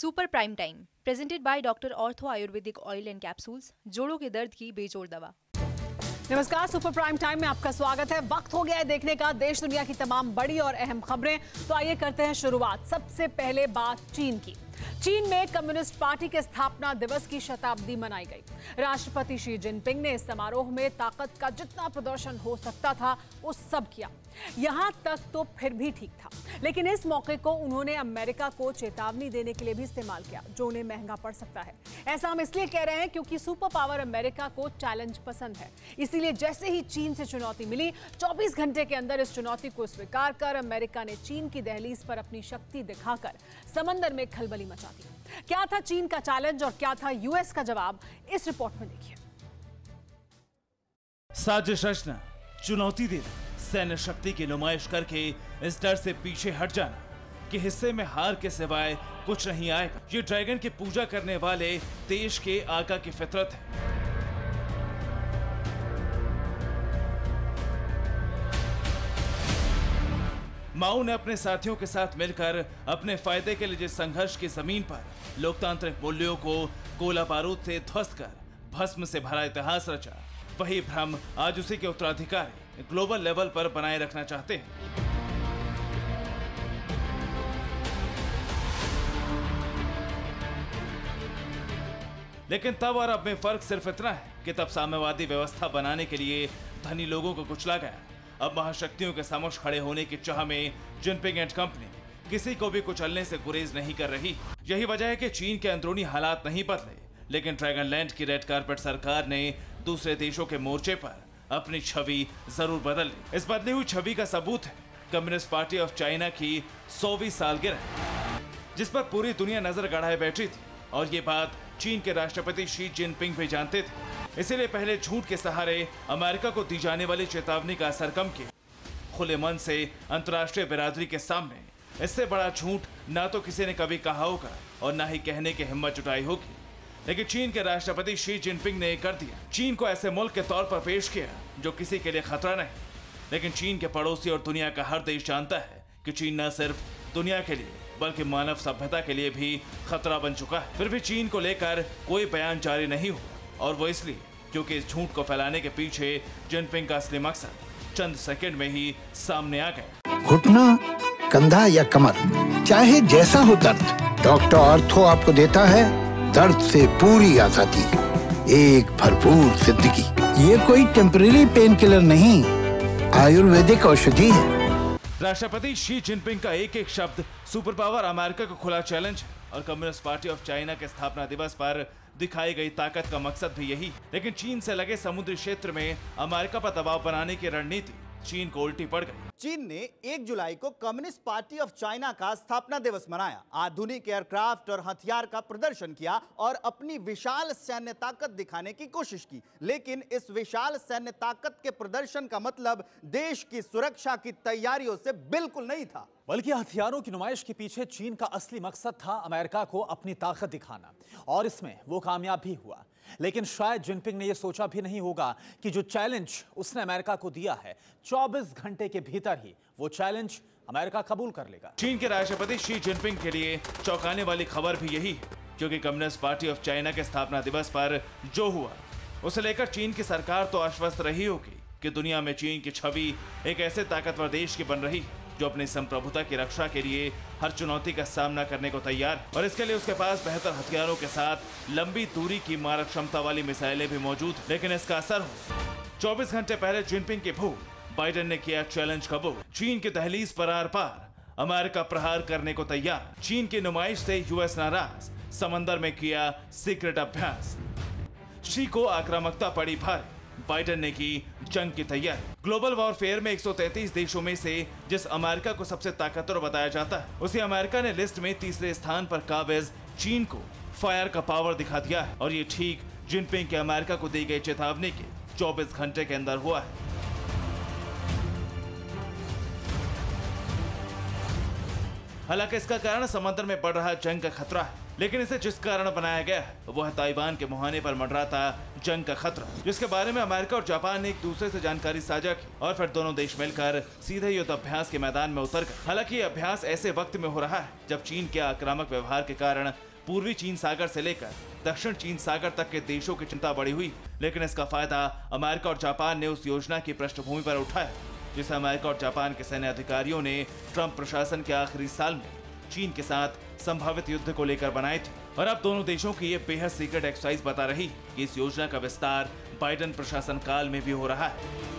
Super prime time presented by doctor ortho Ayurvedic oil and capsules, जोड़ों के दर्द की बेजोड़ दवा। नमस्कार, सुपर प्राइम टाइम में आपका स्वागत है। वक्त हो गया है देखने का देश दुनिया की तमाम बड़ी और अहम खबरें। तो आइए करते हैं शुरुआत। सबसे पहले बात चीन की। चीन में कम्युनिस्ट पार्टी के स्थापना दिवस की शताब्दी मनाई गई। राष्ट्रपति शी जिनपिंग ने इस समारोह में ताकत का जितना प्रदर्शन हो सकता था वो सब किया। यहां तक तो फिर भी ठीक था, लेकिन इस मौके को उन्होंने अमेरिका को चेतावनी देने के लिए भी इस्तेमाल किया, जो उन्हें महंगा पड़ सकता है। ऐसा हम इसलिए कह रहे हैं क्योंकि सुपर पावर अमेरिका को चैलेंज पसंद है। इसीलिए जैसे ही चीन से चुनौती मिली, 24 घंटे के अंदर इस चुनौती को स्वीकार कर अमेरिका ने चीन की दहलीज पर अपनी शक्ति दिखाकर समंदर में खलबली मचा दी। क्या था चीन का चैलेंज और क्या था यूएस का जवाब, इस रिपोर्ट में देखिए। साजिश रचना, चुनौती देना, सैन्य शक्ति की नुमाइश करके इस डर से पीछे हट जाना कि हिस्से में हार के सिवाय कुछ नहीं आएगा, ये ड्रैगन की पूजा करने वाले देश के आका की फितरत है। माओ ने अपने साथियों के साथ मिलकर अपने फायदे के लिए जिस संघर्ष की जमीन पर लोकतांत्रिक मूल्यों को गोला बारूद से ध्वस्त कर भस्म से भरा इतिहास रचा, वही भ्रम आज उसी के उत्तराधिकारी ग्लोबल लेवल पर बनाए रखना चाहते हैं। लेकिन तब और अब में फर्क सिर्फ इतना है कि तब साम्यवादी व्यवस्था बनाने के लिए धनी लोगों को कुचला गया। अब महाशक्तियों के समक्ष खड़े होने की चाह में जिनपिंग एंड कंपनी किसी को भी कुचलने से गुरेज नहीं कर रही। यही वजह है कि चीन के अंदरूनी हालात नहीं बदले, लेकिन ड्रैगनलैंड की रेड कारपेट सरकार ने दूसरे देशों के मोर्चे पर अपनी छवि जरूर बदल ली। इस बदली हुई छवि का सबूत है कम्युनिस्ट पार्टी ऑफ चाइना की 100वीं सालगिरह, जिस पर पूरी दुनिया नजर गड़ाए बैठी थी। और ये बात चीन के राष्ट्रपति शी जिनपिंग भी जानते थे। इसीलिए पहले झूठ के सहारे अमेरिका को दी जाने वाली चेतावनी का असर कम किया। खुले मन से अंतर्राष्ट्रीय बिरादरी के सामने इससे बड़ा झूठ ना तो किसी ने कभी कहा होगा और ना ही कहने की हिम्मत जुटाई होगी, लेकिन चीन के राष्ट्रपति शी जिनपिंग ने कर दिया। चीन को ऐसे मुल्क के तौर पर पेश किया जो किसी के लिए खतरा नहीं, लेकिन चीन के पड़ोसी और दुनिया का हर देश जानता है कि चीन न सिर्फ दुनिया के लिए बल्कि मानव सभ्यता के लिए भी खतरा बन चुका है। फिर भी चीन को लेकर कोई बयान जारी नहीं हुआ, और वो इसलिए क्योंकि इस झूठ को फैलाने के पीछे जिनपिंग का असली मकसद चंद सेकंड में ही सामने आ गया। घुटना, कंधा या कमर, चाहे जैसा हो दर्द, डॉक्टर ऑर्थो आपको देता है दर्द से पूरी आजादी, एक भरपूर जिंदगी। ये कोई टेम्परेरी पेन किलर नहीं, आयुर्वेदिक औषधि है। राष्ट्रपति शी जिनपिंग का एक एक शब्द सुपर पावर अमेरिका को खुला चैलेंज है, और कम्युनिस्ट पार्टी ऑफ चाइना के स्थापना दिवस पर दिखाई गई ताकत का मकसद भी यही। लेकिन चीन से लगे समुद्री क्षेत्र में अमेरिका पर दबाव बनाने की रणनीति चीन को उल्टी पड़ गई। चीन ने 1 जुलाई को कम्युनिस्ट पार्टी ऑफ चाइना का स्थापना दिवस मनाया, आधुनिक एयरक्राफ्ट और हथियार का प्रदर्शन किया और अपनी विशाल सैन्य ताकत दिखाने की कोशिश की। लेकिन इस विशाल सैन्य ताकत के प्रदर्शन का मतलब देश की सुरक्षा की तैयारियों से बिल्कुल नहीं था, बल्कि हथियारों की नुमाइश के पीछे चीन का असली मकसद था अमेरिका को अपनी ताकत दिखाना, और इसमें वो कामयाब भी हुआ। लेकिन शायद जिनपिंग ने यह सोचा भी नहीं होगा कि जो चैलेंज उसने अमेरिका को दिया है, 24 घंटे के भीतर ही वो चैलेंज अमेरिका कबूल कर लेगा। चीन के राष्ट्रपति शी जिनपिंग के लिए चौंकाने वाली खबर भी यही है, क्योंकि कम्युनिस्ट पार्टी ऑफ चाइना के स्थापना दिवस पर जो हुआ उसे लेकर चीन की सरकार तो आश्वस्त रही होगी कि दुनिया में चीन की छवि एक ऐसे ताकतवर देश की बन रही है जो अपनी संप्रभुता की रक्षा के लिए हर चुनौती का सामना करने को तैयार है, और इसके लिए उसके पास बेहतर हथियारों के साथ लंबी दूरी की मारक क्षमता वाली मिसाइलें भी मौजूद। लेकिन इसका असर हो 24 घंटे पहले जिनपिंग के भूल बाइडेन ने किया चैलेंज कबूल। चीन की दहलीज पर आर पार अमेरिका प्रहार करने को तैयार। चीन की नुमाइश से यूएस नाराज, समंदर में किया सीक्रेट अभ्यास। शी को आक्रामकता पड़ी भारी, बाइडेन ने की जंग की तैयारी। ग्लोबल वॉरफेयर में 133 देशों में से जिस अमेरिका को सबसे ताकतवर बताया जाता है, उसी अमेरिका ने लिस्ट में तीसरे स्थान पर काबिज चीन को फायर का पावर दिखा दिया है, और ये ठीक जिनपिंग के अमेरिका को दी गई चेतावनी के 24 घंटे के अंदर हुआ है। हालांकि इसका कारण समंदर में बढ़ रहा जंग का खतरा है, लेकिन इसे जिस कारण बनाया गया है वो है ताइवान के मुहाने पर मंडराता जंग का खतरा, जिसके बारे में अमेरिका और जापान ने एक दूसरे से जानकारी साझा की और फिर दोनों देश मिलकर सीधे युद्ध अभ्यास के मैदान में उतर गए। हालांकि ये अभ्यास ऐसे वक्त में हो रहा है जब चीन के आक्रामक व्यवहार के कारण पूर्वी चीन सागर से लेकर दक्षिण चीन सागर तक के देशों की चिंता बढ़ी हुई, लेकिन इसका फायदा अमेरिका और जापान ने उस योजना की पृष्ठभूमि पर उठाया जिसे अमेरिका और जापान के सैन्य अधिकारियों ने ट्रंप प्रशासन के आखिरी साल में चीन के साथ संभावित युद्ध को लेकर बनाए थे। और अब दोनों देशों की ये बेहद सीक्रेट एक्सरसाइज बता रही कि इस योजना का विस्तार बाइडेन प्रशासन काल में भी हो रहा है।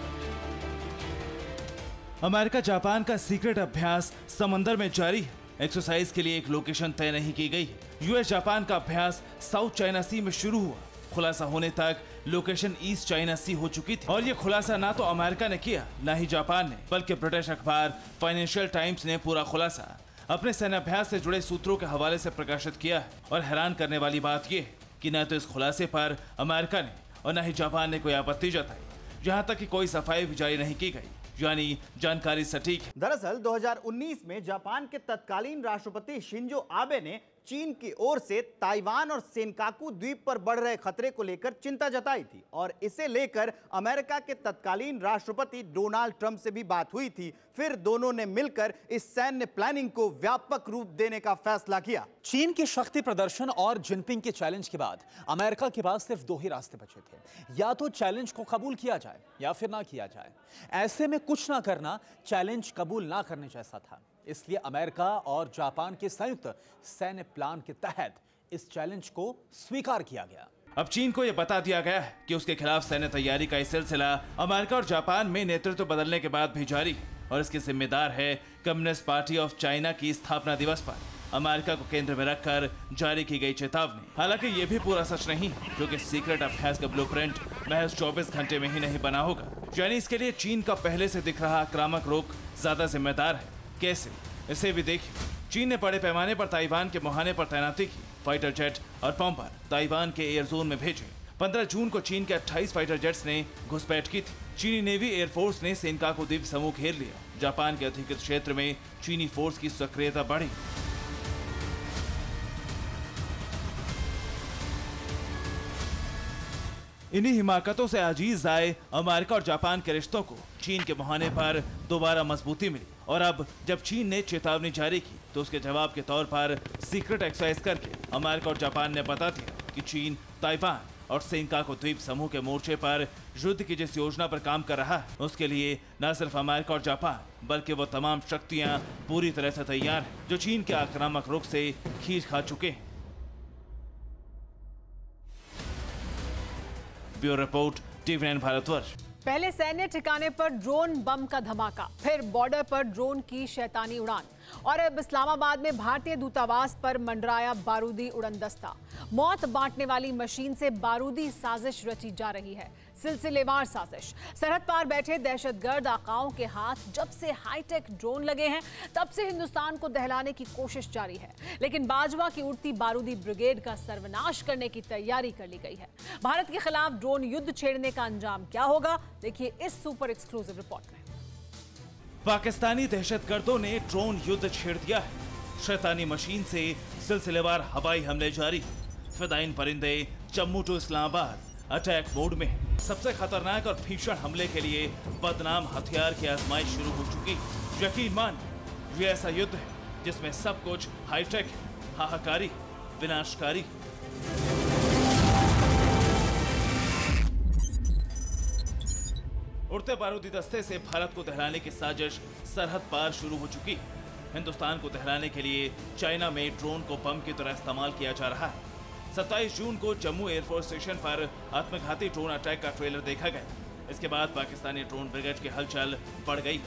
अमेरिका जापान का सीक्रेट अभ्यास समंदर में जारी है। एक्सरसाइज के लिए एक लोकेशन तय नहीं की गई है। यूएस जापान का अभ्यास साउथ चाइना सी में शुरू हुआ। खुलासा होने तक लोकेशन ईस्ट चाइना सी हो चुकी थी और ये खुलासा ना तो अमेरिका ने किया ना ही जापान ने, बल्कि ब्रिटिश अखबार फाइनेंशियल टाइम्स ने पूरा खुलासा अपने सैन्य अभ्यास से जुड़े सूत्रों के हवाले से प्रकाशित किया है। और हैरान करने वाली बात यह है कि न तो इस खुलासे पर अमेरिका ने और न ही जापान ने कोई आपत्ति जताई, जहां तक कि कोई सफाई भी जारी नहीं की गई, यानी जानकारी सटीक है। दरअसल 2019 में जापान के तत्कालीन राष्ट्रपति शिंजो आबे ने चीन की ओर से ताइवान और सेनकाकू द्वीप पर बढ़ रहे खतरे को लेकर चिंता जताई थी और इसे लेकर अमेरिका के तत्कालीन राष्ट्रपति डोनाल्ड ट्रंप से भी बात हुई थी। फिर दोनों ने मिलकर इस सैन्य प्लानिंग को व्यापक रूप देने का फैसला किया। चीन की शक्ति प्रदर्शन और जिनपिंग के चैलेंज के बाद अमेरिका के पास सिर्फ दो ही रास्ते बचे थे, या तो चैलेंज को कबूल किया जाए या फिर ना किया जाए। ऐसे में कुछ ना करना चैलेंज कबूल ना करने जैसा था। इसलिए अमेरिका और जापान के संयुक्त सैन्य प्लान के तहत इस चैलेंज को स्वीकार किया गया। अब चीन को यह बता दिया गया है कि उसके खिलाफ सैन्य तैयारी का यह सिलसिला अमेरिका और जापान में नेतृत्व बदलने के बाद भी जारी है और इसके जिम्मेदार है कम्युनिस्ट पार्टी ऑफ चाइना की स्थापना दिवस पर अमेरिका को केंद्र में रखकर जारी की गई चेतावनी। हालांकि ये भी पूरा सच नहीं, क्योंकि सीक्रेट अभ्यास का ब्लूप्रिंट महज 24 घंटे में ही नहीं बना होगा, यानी इसके लिए चीन का पहले से दिख रहा आक्रामक रुख ज्यादा जिम्मेदार है। कैसे, इसे भी देखिए। चीन ने बड़े पैमाने पर ताइवान के मुहाने पर तैनाती की, फाइटर जेट और बॉम्बर ताइवान के एयर जोन में भेजे। 15 जून को चीन के 28 फाइटर जेट्स ने घुसपैठ की थी। चीनी नेवी एयरफोर्स ने सेनकाकू द्वीप समूह घेर लिया। जापान के अधिकृत क्षेत्र में चीनी फोर्स की सक्रियता बढ़ी। इन्हीं हिमाकतों से आजीज आए अमेरिका और जापान के रिश्तों को चीन के मुहाने पर दोबारा मजबूती मिली। और अब जब चीन ने चेतावनी जारी की तो उसके जवाब के तौर पर सीक्रेट एक्सरसाइज करके अमेरिका और जापान ने बता दिया कि चीन ताइवान और सेनकाकू द्वीप समूह के मोर्चे पर युद्ध की जिस योजना पर काम कर रहा है उसके लिए न सिर्फ अमेरिका और जापान बल्कि वो तमाम शक्तियां पूरी तरह से तैयार हैं जो चीन के आक्रामक रुख से खींच खा चुके हैं। Bureau report, TV9 Bharatvarsh. पहले सैन्य ठिकाने पर ड्रोन बम का धमाका, फिर बॉर्डर पर ड्रोन की शैतानी उड़ान और अब इस्लामाबाद में भारतीय दूतावास पर मंडराया बारूदी उड़नदस्ता। मौत बांटने वाली मशीन से बारूदी साजिश रची जा रही है, सिलसिलेवार साजिश। सरहद पार बैठे दहशतगर्द आकाओं के हाथ जब से हाईटेक ड्रोन लगे हैं तब से हिंदुस्तान को दहलाने की कोशिश जारी है, लेकिन बाजवा की उड़ती बारूदी ब्रिगेड का सर्वनाश करने की तैयारी कर ली गई है। भारत के खिलाफ ड्रोन युद्ध छेड़ने का अंजाम क्या होगा, देखिए इस सुपर एक्सक्लूसिव रिपोर्ट में। पाकिस्तानी दहशतगर्दों ने ड्रोन युद्ध छेड़ दिया है। शैतानी मशीन से सिलसिलेवार हवाई हमले जारी। फिदाइन परिंदे Jammu to Islamabad attack mode में। सबसे खतरनाक और भीषण हमले के लिए बदनाम हथियार की आजमाइश शुरू हो चुकी। यकीन मान, ये ऐसा युद्ध है जिसमें सब कुछ हाईटेक, हाहाकारी, विनाशकारी। उड़ते बारूदी दस्ते से भारत को दहलाने की साजिश सरहद पार शुरू हो चुकी। हिंदुस्तान को दहलाने के लिए चाइना में ड्रोन को बम की तरह इस्तेमाल किया जा रहा है। 27 जून को जम्मू एयरफोर्स स्टेशन पर आत्मघाती ड्रोन अटैक का ट्रेलर देखा गया। इसके बाद पाकिस्तानी ड्रोन ब्रिगेड की हलचल बढ़ गई।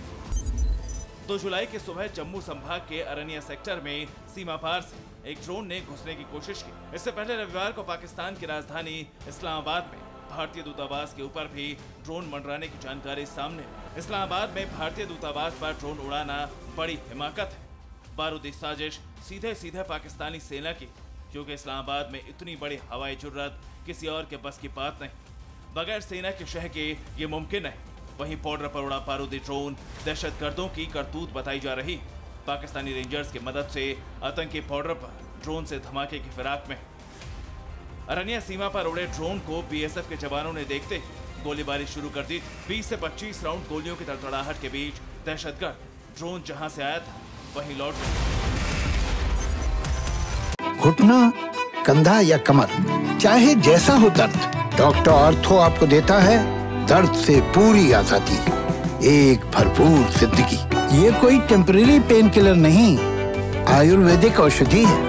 2 जुलाई की सुबह जम्मू संभाग के अरनिया सेक्टर में सीमा पार से एक ड्रोन ने घुसने की कोशिश की। इससे पहले रविवार को पाकिस्तान की राजधानी इस्लामाबाद में भारतीय दूतावास के ऊपर भी ड्रोन मंडराने की जानकारी सामने। इस्लामाबाद में भारतीय दूतावास पर ड्रोन उड़ाना बड़ी हिमाकत है। बारूदी साजिश सीधे सीधे पाकिस्तानी सेना की, क्योंकि इस्लामाबाद में इतनी बड़ी हवाई जुर्रत किसी और के बस की बात नहीं। बगैर सेना के शह के ये मुमकिन नहीं। वहीं बॉर्डर पर उड़ा बारूदी ड्रोन दहशतगर्दों की करतूत बताई जा रही। पाकिस्तानी रेंजर्स की मदद से आतंकी बॉर्डर पर ड्रोन से धमाके की फिराक में। अरनिया सीमा पर उड़े ड्रोन को बीएसएफ के जवानों ने देखते गोलीबारी शुरू कर दी। 20 से 25 राउंड गोलियों की तड़तड़ाहट के बीच दहशतगर्द ड्रोन जहां से आया था वहीं लौट गए। घुटना कंधा या कमर, चाहे जैसा हो दर्द, डॉक्टर ऑर्थो आपको देता है दर्द से पूरी आजादी, एक भरपूर जिंदगी। ये कोई टेम्परेरी पेन किलर नहीं, आयुर्वेदिक औषधि है।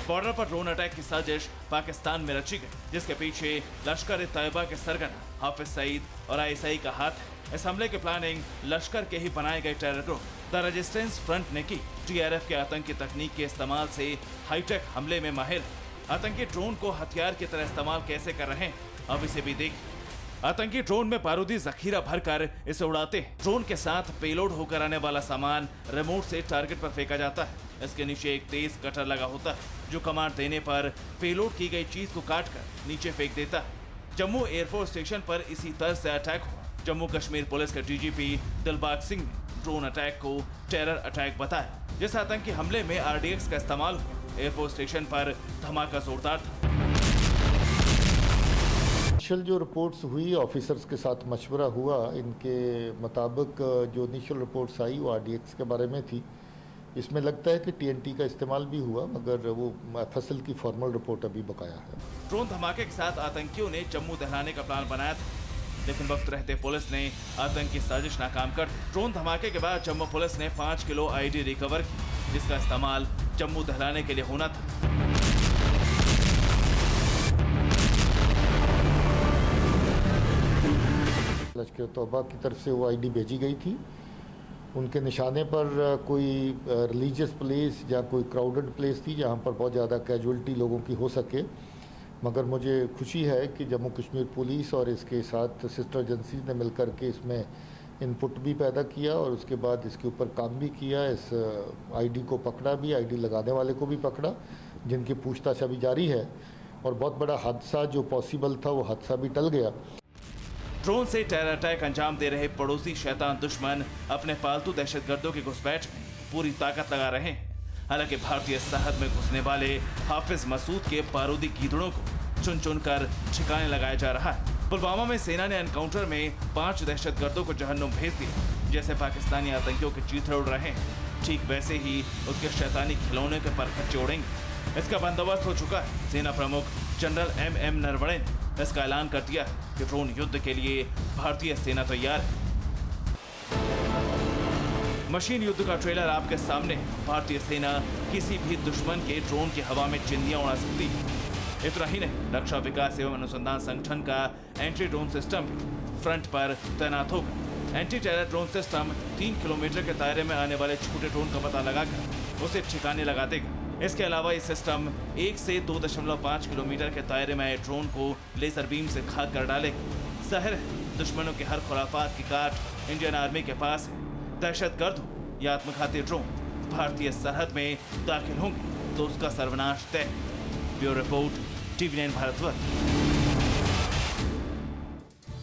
बॉर्डर पर ड्रोन अटैक की साजिश पाकिस्तान में रची गई, जिसके पीछे लश्कर-ए-तैयबा के सरगना हाफिज सईद और आईएसआई का हाथ है। इस हमले की प्लानिंग लश्कर के ही बनाए गए terror group the resistance front ने की। टीआरएफ के आतंकी तकनीक के इस्तेमाल से हाईटेक हमले में माहिर। आतंकी ड्रोन को हथियार की तरह इस्तेमाल कैसे कर रहे हैं, अब इसे भी देख। आतंकी ड्रोन में बारूदी जखीरा भरकर इसे उड़ाते हैं। ड्रोन के साथ पेलोड होकर आने वाला सामान रिमोट से टारगेट पर फेंका जाता है। इसके नीचे एक तेज कटर लगा होता है जो कमांड देने पर पेलोड की गई चीज को काटकर नीचे फेंक देता है। जम्मू एयरफोर्स स्टेशन पर इसी तरह से अटैक हुआ। जम्मू कश्मीर पुलिस के डीजीपी दिलबाग सिंह ने ड्रोन अटैक को टेरर अटैक बताया। जिस आतंकी हमले में आरडीएक्स का इस्तेमाल हुआ, एयरफोर्स स्टेशन पर धमाका जोरदार था। इनिशियल जो रिपोर्ट्स हुई, ऑफिसर्स के साथ मशवरा हुआ, इनके मुताबिक जो इनिशियल रिपोर्ट्स आई वो आरडीएक्स के बारे में थी। इसमें लगता है कि टीएनटी का इस्तेमाल भी हुआ, मगर वो एफएसएल की फॉर्मल रिपोर्ट अभी बकाया है। ड्रोन धमाके के साथ आतंकियों ने जम्मू दहलाने का प्लान बनाया था, लेकिन वक्त रहते पुलिस ने आतंकी साजिश नाकाम कर दी। ड्रोन धमाके के बाद जम्मू पुलिस ने 5 किलो आईडी रिकवर की, जिसका इस्तेमाल जम्मू दहलाने के लिए होना था। लश्कर तौबा की तरफ से वो आईडी भेजी गई थी। उनके निशाने पर कोई रिलीजियस प्लेस या कोई क्राउडेड प्लेस थी जहाँ पर बहुत ज़्यादा कैजुअलिटी लोगों की हो सके। मगर मुझे खुशी है कि जम्मू कश्मीर पुलिस और इसके साथ सिस्टर एजेंसीज ने मिलकर के इसमें इनपुट भी पैदा किया और उसके बाद इसके ऊपर काम भी किया। इस आईडी को पकड़ा भी, आईडी लगाने वाले को भी पकड़ा, जिनकी पूछताछ अभी जारी है। और बहुत बड़ा हादसा जो पॉसिबल था वो हादसा भी टल गया। ड्रोन से टेरर अटैक अंजाम दे रहे पड़ोसी शैतान दुश्मन अपने पालतू दहशतगर्दों की घुसपैठ में पूरी ताकत लगा रहे हैं। हालांकि भारतीय सरहद में घुसने वाले हाफिज मसूद के बारूदी गीदड़ों को चुन चुन कर ठिकाने लगाया जा रहा है। पुलवामा में सेना ने एनकाउंटर में 5 दहशतगर्दों को जहन्नुम भेज दिया। जैसे पाकिस्तानी आतंकियों के चीथड़े उड़ रहे हैं, ठीक वैसे ही उसके शैतानी खिलौने के परखच्चे उड़ेंगे। इसका बंदोबस्त हो चुका है। सेना प्रमुख जनरल एम नरवणे ने इसका ऐलान कर दिया कि ड्रोन युद्ध के लिए भारतीय सेना तैयार है। मशीन युद्ध का ट्रेलर आपके सामने। भारतीय सेना किसी भी दुश्मन के ड्रोन की हवा में चिंदियां उड़ा सकती है। इतना ही नहीं, रक्षा विकास एवं अनुसंधान संगठन का एंटी ड्रोन सिस्टम फ्रंट पर तैनात होगा। Anti terror drone system 3 kilometre के दायरे में आने वाले छोटे ड्रोन का पता लगाकर उसे ठिकाने लगा देगा। इसके अलावा ये सिस्टम 1 से 2.5 किलोमीटर के दायरे में आए ड्रोन को लेजर बीम से खाक कर डालेगा। जाहिर है, दुश्मनों के हर खुराफात की काट इंडियन आर्मी के पास है। दहशतगर्द हो या आत्मघाती ड्रोन भारतीय सरहद में दाखिल होंगे तो उसका सर्वनाश तय। Bureau report, TV9 Bharatvarsh.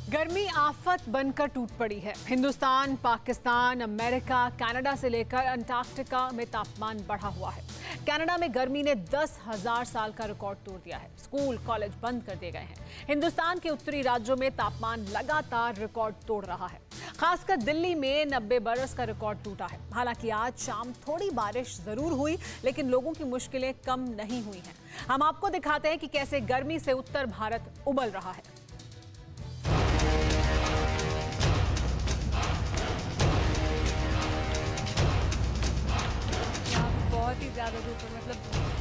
गर्मी आफत बनकर टूट पड़ी है। हिंदुस्तान, पाकिस्तान, अमेरिका, कनाडा से लेकर अंटार्कटिका में तापमान बढ़ा हुआ है। कनाडा में गर्मी ने 10,000 साल का रिकॉर्ड तोड़ दिया है। स्कूल, कॉलेज बंद कर दिए गए हैं। हिंदुस्तान के उत्तरी राज्यों में तापमान लगातार रिकॉर्ड तोड़ रहा है। खासकर दिल्ली में 90 बरस का रिकॉर्ड टूटा है। हालांकि आज शाम थोड़ी बारिश जरूर हुई, लेकिन लोगों की मुश्किलें कम नहीं हुई हैं। हम आपको दिखाते हैं कि कैसे गर्मी से उत्तर भारत उबल रहा है। बहुत ही ज्यादा धूप है, मतलब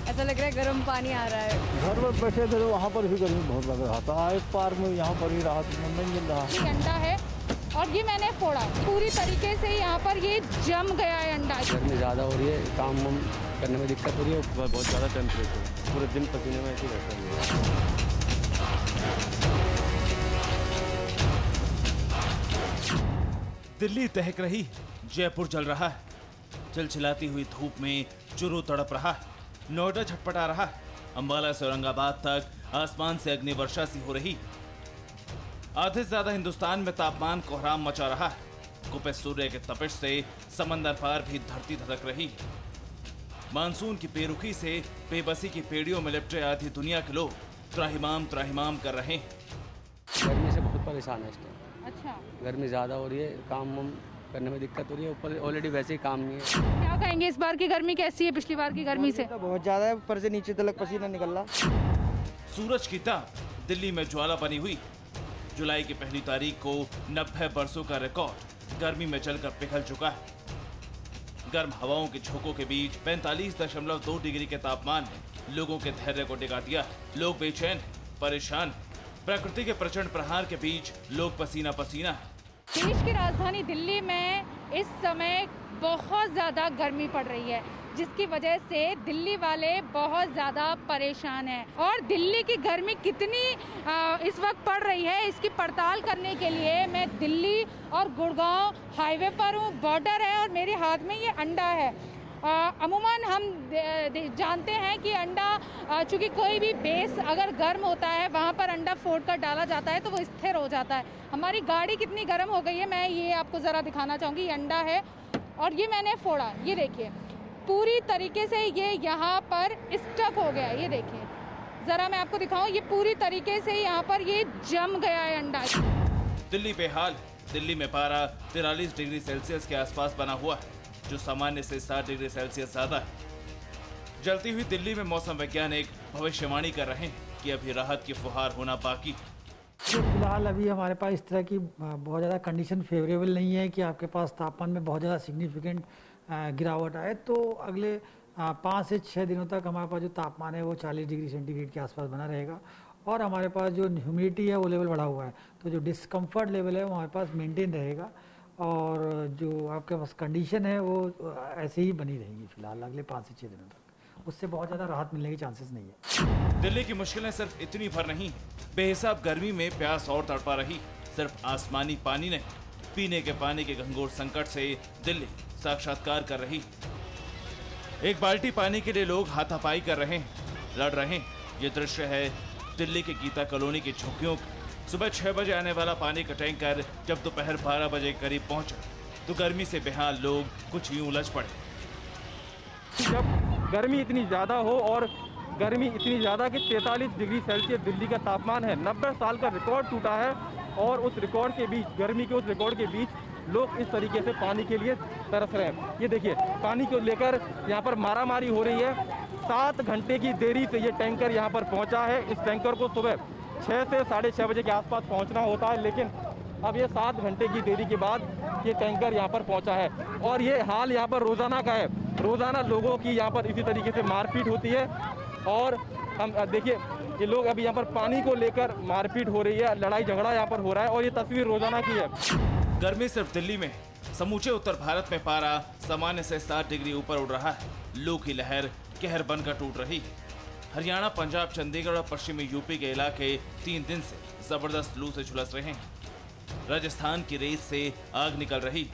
ऐसा लग रहा है गर्म पानी आ रहा है। घर में बैठे थे तो वहाँ पर भी गर्मी बहुत लग रहा था। एक पार में यहाँ पर ही राहत नहीं मिल रहा। ये अंडा है और ये मैंने फोड़ा पूरी तरीके से, यहाँ पर ये जम गया है अंडा। गर्मी ज़्यादा हो रही है, काम करने में दिक्कत हो रही है। बहुत ज़्यादा टेम्परेचर, पूरे दिन पसीने में ऐसे रहता है। दिल्ली दहक रही, जयपुर जल रहा है। चिलचिलाती हुई धूप में चुरू तड़प रहा है। नोएडा छटपटा रहा है। अंबाला से औरंगाबाद तक आसमान से अग्निवर्षा सी हो रही। आधे से ज्यादा हिंदुस्तान में तापमान कोहराम मचा रहा है। कुपित सूर्य के तपिश से समंदर पार भी धरती धड़क रही। मानसून की बेरुखी से बेबसी की पेड़ियों में लिपटे आधी दुनिया के लोग त्राहिमाम कर रहे हैं। गर्मी से बहुत परेशान है इस टाइम। अच्छा, गर्मी ज़्यादा हो रही है, काम करने में दिक्कत हो रही है, ऊपर ऑलरेडी वैसे ही काम नहीं है। क्या कहेंगे इस बार की गर्मी कैसी है पिछली बार की गर्मी से? तो बहुत ज़्यादा है, ऊपर से नीचे तक पसीना निकल रहा। सूरज की ताप दिल्ली में ज्वाला बनी हुई। जुलाई की पहली तारीख को 90 बरसों का रिकॉर्ड गर्मी में जलकर पिघल चुका है। गर्म हवाओं के झोंकों के बीच 45.2 डिग्री के तापमान ने लोगों के धैर्य को डिगा दिया। लोग बेचैन, परेशान, प्रकृति के प्रचंड प्रहार के बीच लोग पसीना पसीना है। देश की राजधानी दिल्ली में इस समय बहुत ज़्यादा गर्मी पड़ रही है, जिसकी वजह से दिल्ली वाले बहुत ज़्यादा परेशान हैं। और दिल्ली की गर्मी कितनी इस वक्त पड़ रही है, इसकी पड़ताल करने के लिए मैं दिल्ली और गुड़गांव हाईवे पर हूँ। बॉर्डर है और मेरे हाथ में ये अंडा है। अमूमन हम जानते हैं कि अंडा, चूँकि कोई भी बेस अगर गर्म होता है वहाँ पर अंडा फोड़ कर डाला जाता है तो वो स्थिर हो जाता है। हमारी गाड़ी कितनी गर्म हो गई है, मैं ये आपको ज़रा दिखाना चाहूँगी। ये अंडा है और ये मैंने फोड़ा, ये देखिए पूरी तरीके से ये यहाँ पर स्टक हो गया। ये देखिए ज़रा मैं आपको दिखाऊँ, ये पूरी तरीके से यहाँ पर ये जम गया है अंडा। दिल्ली बेहाल। दिल्ली में पारा 43 डिग्री सेल्सियस के आसपास बना हुआ है, जो सामान्य से 60 डिग्री सेल्सियस ज्यादा है। जलती हुई दिल्ली में मौसम वैज्ञानिक भविष्यवाणी कर रहे हैं कि अभी राहत की फुहार होना बाकी। फिलहाल अभी हमारे पास इस तरह की बहुत ज़्यादा कंडीशन फेवरेबल नहीं है कि आपके पास तापमान में बहुत ज़्यादा सिग्निफिकेंट गिरावट आए। तो अगले 5 से 6 दिनों तक हमारे पास जो तापमान है वो 40 डिग्री सेंटीग्रेड के आसपास बना रहेगा। और हमारे पास जो ह्यूमिडिटी है वो लेवल बढ़ा हुआ है, तो जो डिस्कम्फर्ट लेवल है वो हमारे पास मेंटेन रहेगा। और जो आपके पास कंडीशन है वो ऐसे ही बनी रहेगी फिलहाल अगले 5 से 6 दिनों तक। उससे बहुत ज़्यादा राहत मिलने के चांसेस नहीं है। दिल्ली की मुश्किलें सिर्फ इतनी भर नहीं, बेहिसाब गर्मी में प्यास और तड़पा रही। सिर्फ आसमानी पानी नहीं, पीने के पानी के घंघोर संकट से दिल्ली साक्षात्कार कर रही। एक बाल्टी पानी के लिए लोग हाथापाई कर रहे हैं, लड़ रहे हैं। ये दृश्य है दिल्ली के गीता कॉलोनी की झुग्गियों। सुबह 6 बजे आने वाला पानी का टैंकर जब दोपहर 12 बजे करीब पहुंचा तो गर्मी से बेहाल लोग कुछ यूं उलझ पड़े। जब गर्मी इतनी ज़्यादा हो और गर्मी इतनी ज़्यादा कि 43 डिग्री सेल्सियस दिल्ली का तापमान है, 90 साल का रिकॉर्ड टूटा है। और उस रिकॉर्ड के बीच, गर्मी के उस रिकॉर्ड के बीच लोग इस तरीके से पानी के लिए तरस रहे हैं। ये देखिए पानी को लेकर यहाँ पर मारामारी हो रही है। 7 घंटे की देरी से ये टैंकर यहाँ पर पहुँचा है। इस टैंकर को सुबह 6 से 6:30 बजे के आसपास पहुँचना होता है, लेकिन अब ये 7 घंटे की देरी के बाद ये टैंकर यहाँ पर पहुँचा है। और ये हाल यहाँ पर रोज़ाना का है। रोज़ाना लोगों की यहाँ पर इसी तरीके से मारपीट होती है। और हम देखिए ये लोग अभी यहाँ पर पानी को लेकर मारपीट हो रही है, लड़ाई झगड़ा यहाँ पर हो रहा है और ये तस्वीर रोज़ाना की है। गर्मी सिर्फ दिल्ली में, समूचे उत्तर भारत में पारा सामान्य से 7 डिग्री ऊपर उड़ रहा है। लू की लहर कहर बनकर टूट रही है। हरियाणा, पंजाब, चंडीगढ़ और पश्चिमी यूपी के इलाके 3 दिन से जबरदस्त लू से झुलस रहे हैं। राजस्थान की रेस से आग निकल रही।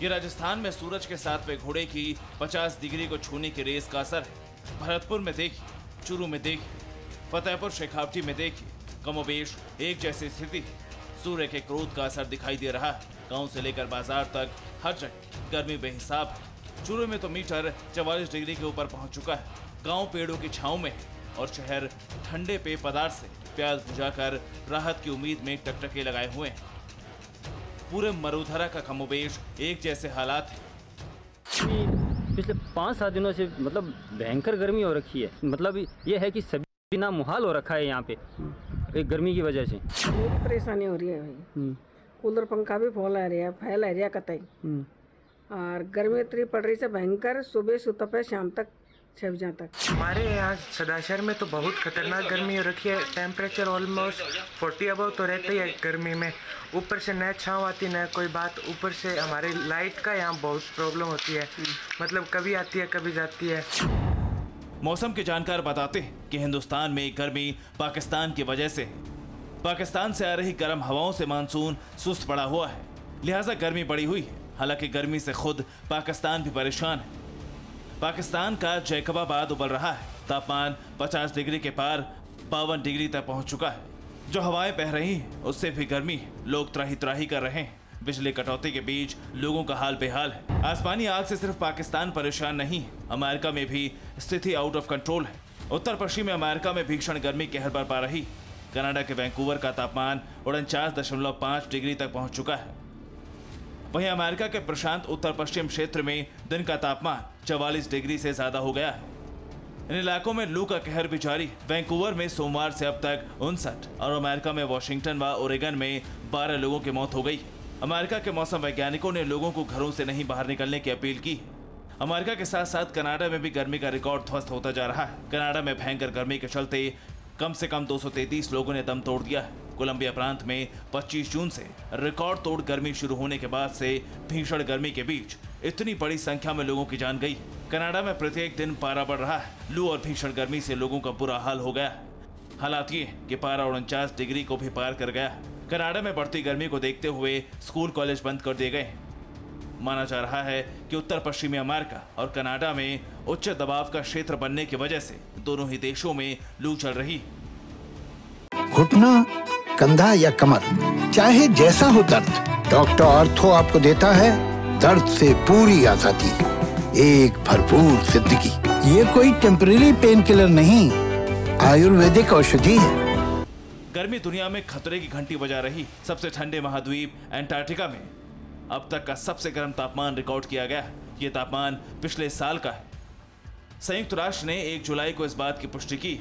ये राजस्थान में सूरज के 7वें घोड़े की 50 डिग्री को छूने की रेस का असर है। भरतपुर में देखिए, चूरू में देखिए, फतेहपुर शेखावटी में देखिए, कमोबेश एक जैसी स्थिति। सूर्य के क्रोध का असर दिखाई दे रहा है। गांव से लेकर बाजार तक हर जगह गर्मी बेहिसाब है। चूरू में तो मीटर 44 डिग्री के ऊपर पहुंच चुका है। गांव पेड़ों की छांव में है और शहर ठंडे पेय पदार्थ से प्यास बुझाकर राहत की उम्मीद में टकटके लगाए हुए हैं। पूरे मरुधरा का कमोबेश एक जैसे हालात है। पिछले 5-7 दिनों से मतलब भयंकर गर्मी हो रखी है। मतलब ये है कि सभी ना मुहाल हो रखा है यहाँ पे एक गर्मी की वजह से। मेरी परेशानी हो रही है भाई। कूलर पंखा भी फैला रही है कतई। और गर्मी इतनी पड़ रही है भयंकर, सुबह से तपे शाम तक 6 बजे तक। हमारे यहाँ सदाशहर में तो बहुत खतरनाक गर्मी हो रखी है। टेम्परेचर ऑलमोस्ट 40 अबव तो रहता ही है गर्मी में। ऊपर से न छाँव आती न कोई बात। ऊपर से हमारी लाइट का यहाँ बहुत प्रॉब्लम होती है, मतलब कभी आती है कभी जाती है। मौसम के जानकार बताते हैं कि हिंदुस्तान में गर्मी पाकिस्तान की वजह से है। पाकिस्तान से आ रही गर्म हवाओं से मानसून सुस्त पड़ा हुआ है, लिहाजा गर्मी बढ़ी हुई है। हालांकि गर्मी से खुद पाकिस्तान भी परेशान है। पाकिस्तान का जैकबाबाद उबल रहा है। तापमान 50 डिग्री के पार 52 डिग्री तक पहुंच चुका है। जो हवाएं बह रही हैं उससे भी गर्मी है। लोग त्राही त्राही कर रहे हैं। बिजली कटौती के बीच लोगों का हाल बेहाल है। आसमानी आग से सिर्फ पाकिस्तान परेशान नहीं है, अमेरिका में भी स्थिति आउट ऑफ कंट्रोल है। उत्तर पश्चिमी अमेरिका में भीषण गर्मी कहर बरपा रही। कनाडा के वैंकूवर का तापमान 49.5 डिग्री तक पहुंच चुका है। वहीं अमेरिका के प्रशांत उत्तर पश्चिम क्षेत्र में दिन का तापमान 44 डिग्री से ज्यादा हो गया है। इन इलाकों में लू का कहर भी जारी। वैंकूवर में सोमवार से अब तक 59 और अमेरिका में वॉशिंगटन व ओरेगन में 12 लोगों की मौत हो गई। अमेरिका के मौसम वैज्ञानिकों ने लोगों को घरों से नहीं बाहर निकलने की अपील की है। अमेरिका के साथ साथ कनाडा में भी गर्मी का रिकॉर्ड ध्वस्त होता जा रहा है। कनाडा में भयंकर गर्मी के चलते कम से कम 233 लोगों ने दम तोड़ दिया है। कोलंबिया प्रांत में 25 जून से रिकॉर्ड तोड़ गर्मी शुरू होने के बाद से भीषण गर्मी के बीच इतनी बड़ी संख्या में लोगों की जान गई। कनाडा में प्रत्येक दिन पारा बढ़ रहा है। लू और भीषण गर्मी से लोगों का बुरा हाल हो गया है। हालात ये कि पारा 49 डिग्री को भी पार कर गया है। कनाडा में बढ़ती गर्मी को देखते हुए स्कूल कॉलेज बंद कर दिए गए हैं। माना जा रहा है कि उत्तर पश्चिमी अमेरिका और कनाडा में उच्च दबाव का क्षेत्र बनने की वजह से दोनों ही देशों में लू चल रही। घुटना, कंधा या कमर, चाहे जैसा हो दर्द, डॉक्टर ऑर्थो आपको देता है दर्द से पूरी आजादी, एक भरपूर जिंदगी। ये कोई टेम्परेरी पेन किलर नहीं, आयुर्वेदिक औषधि है। गर्मी दुनिया में खतरे की घंटी बजा रही। सबसे ठंडे महाद्वीप एंटार्क्टिका में अब तक का सबसे गर्म तापमान रिकॉर्ड किया गया। ये तापमान पिछले साल का है। संयुक्त राष्ट्र ने 1 जुलाई को इस बात की पुष्टि की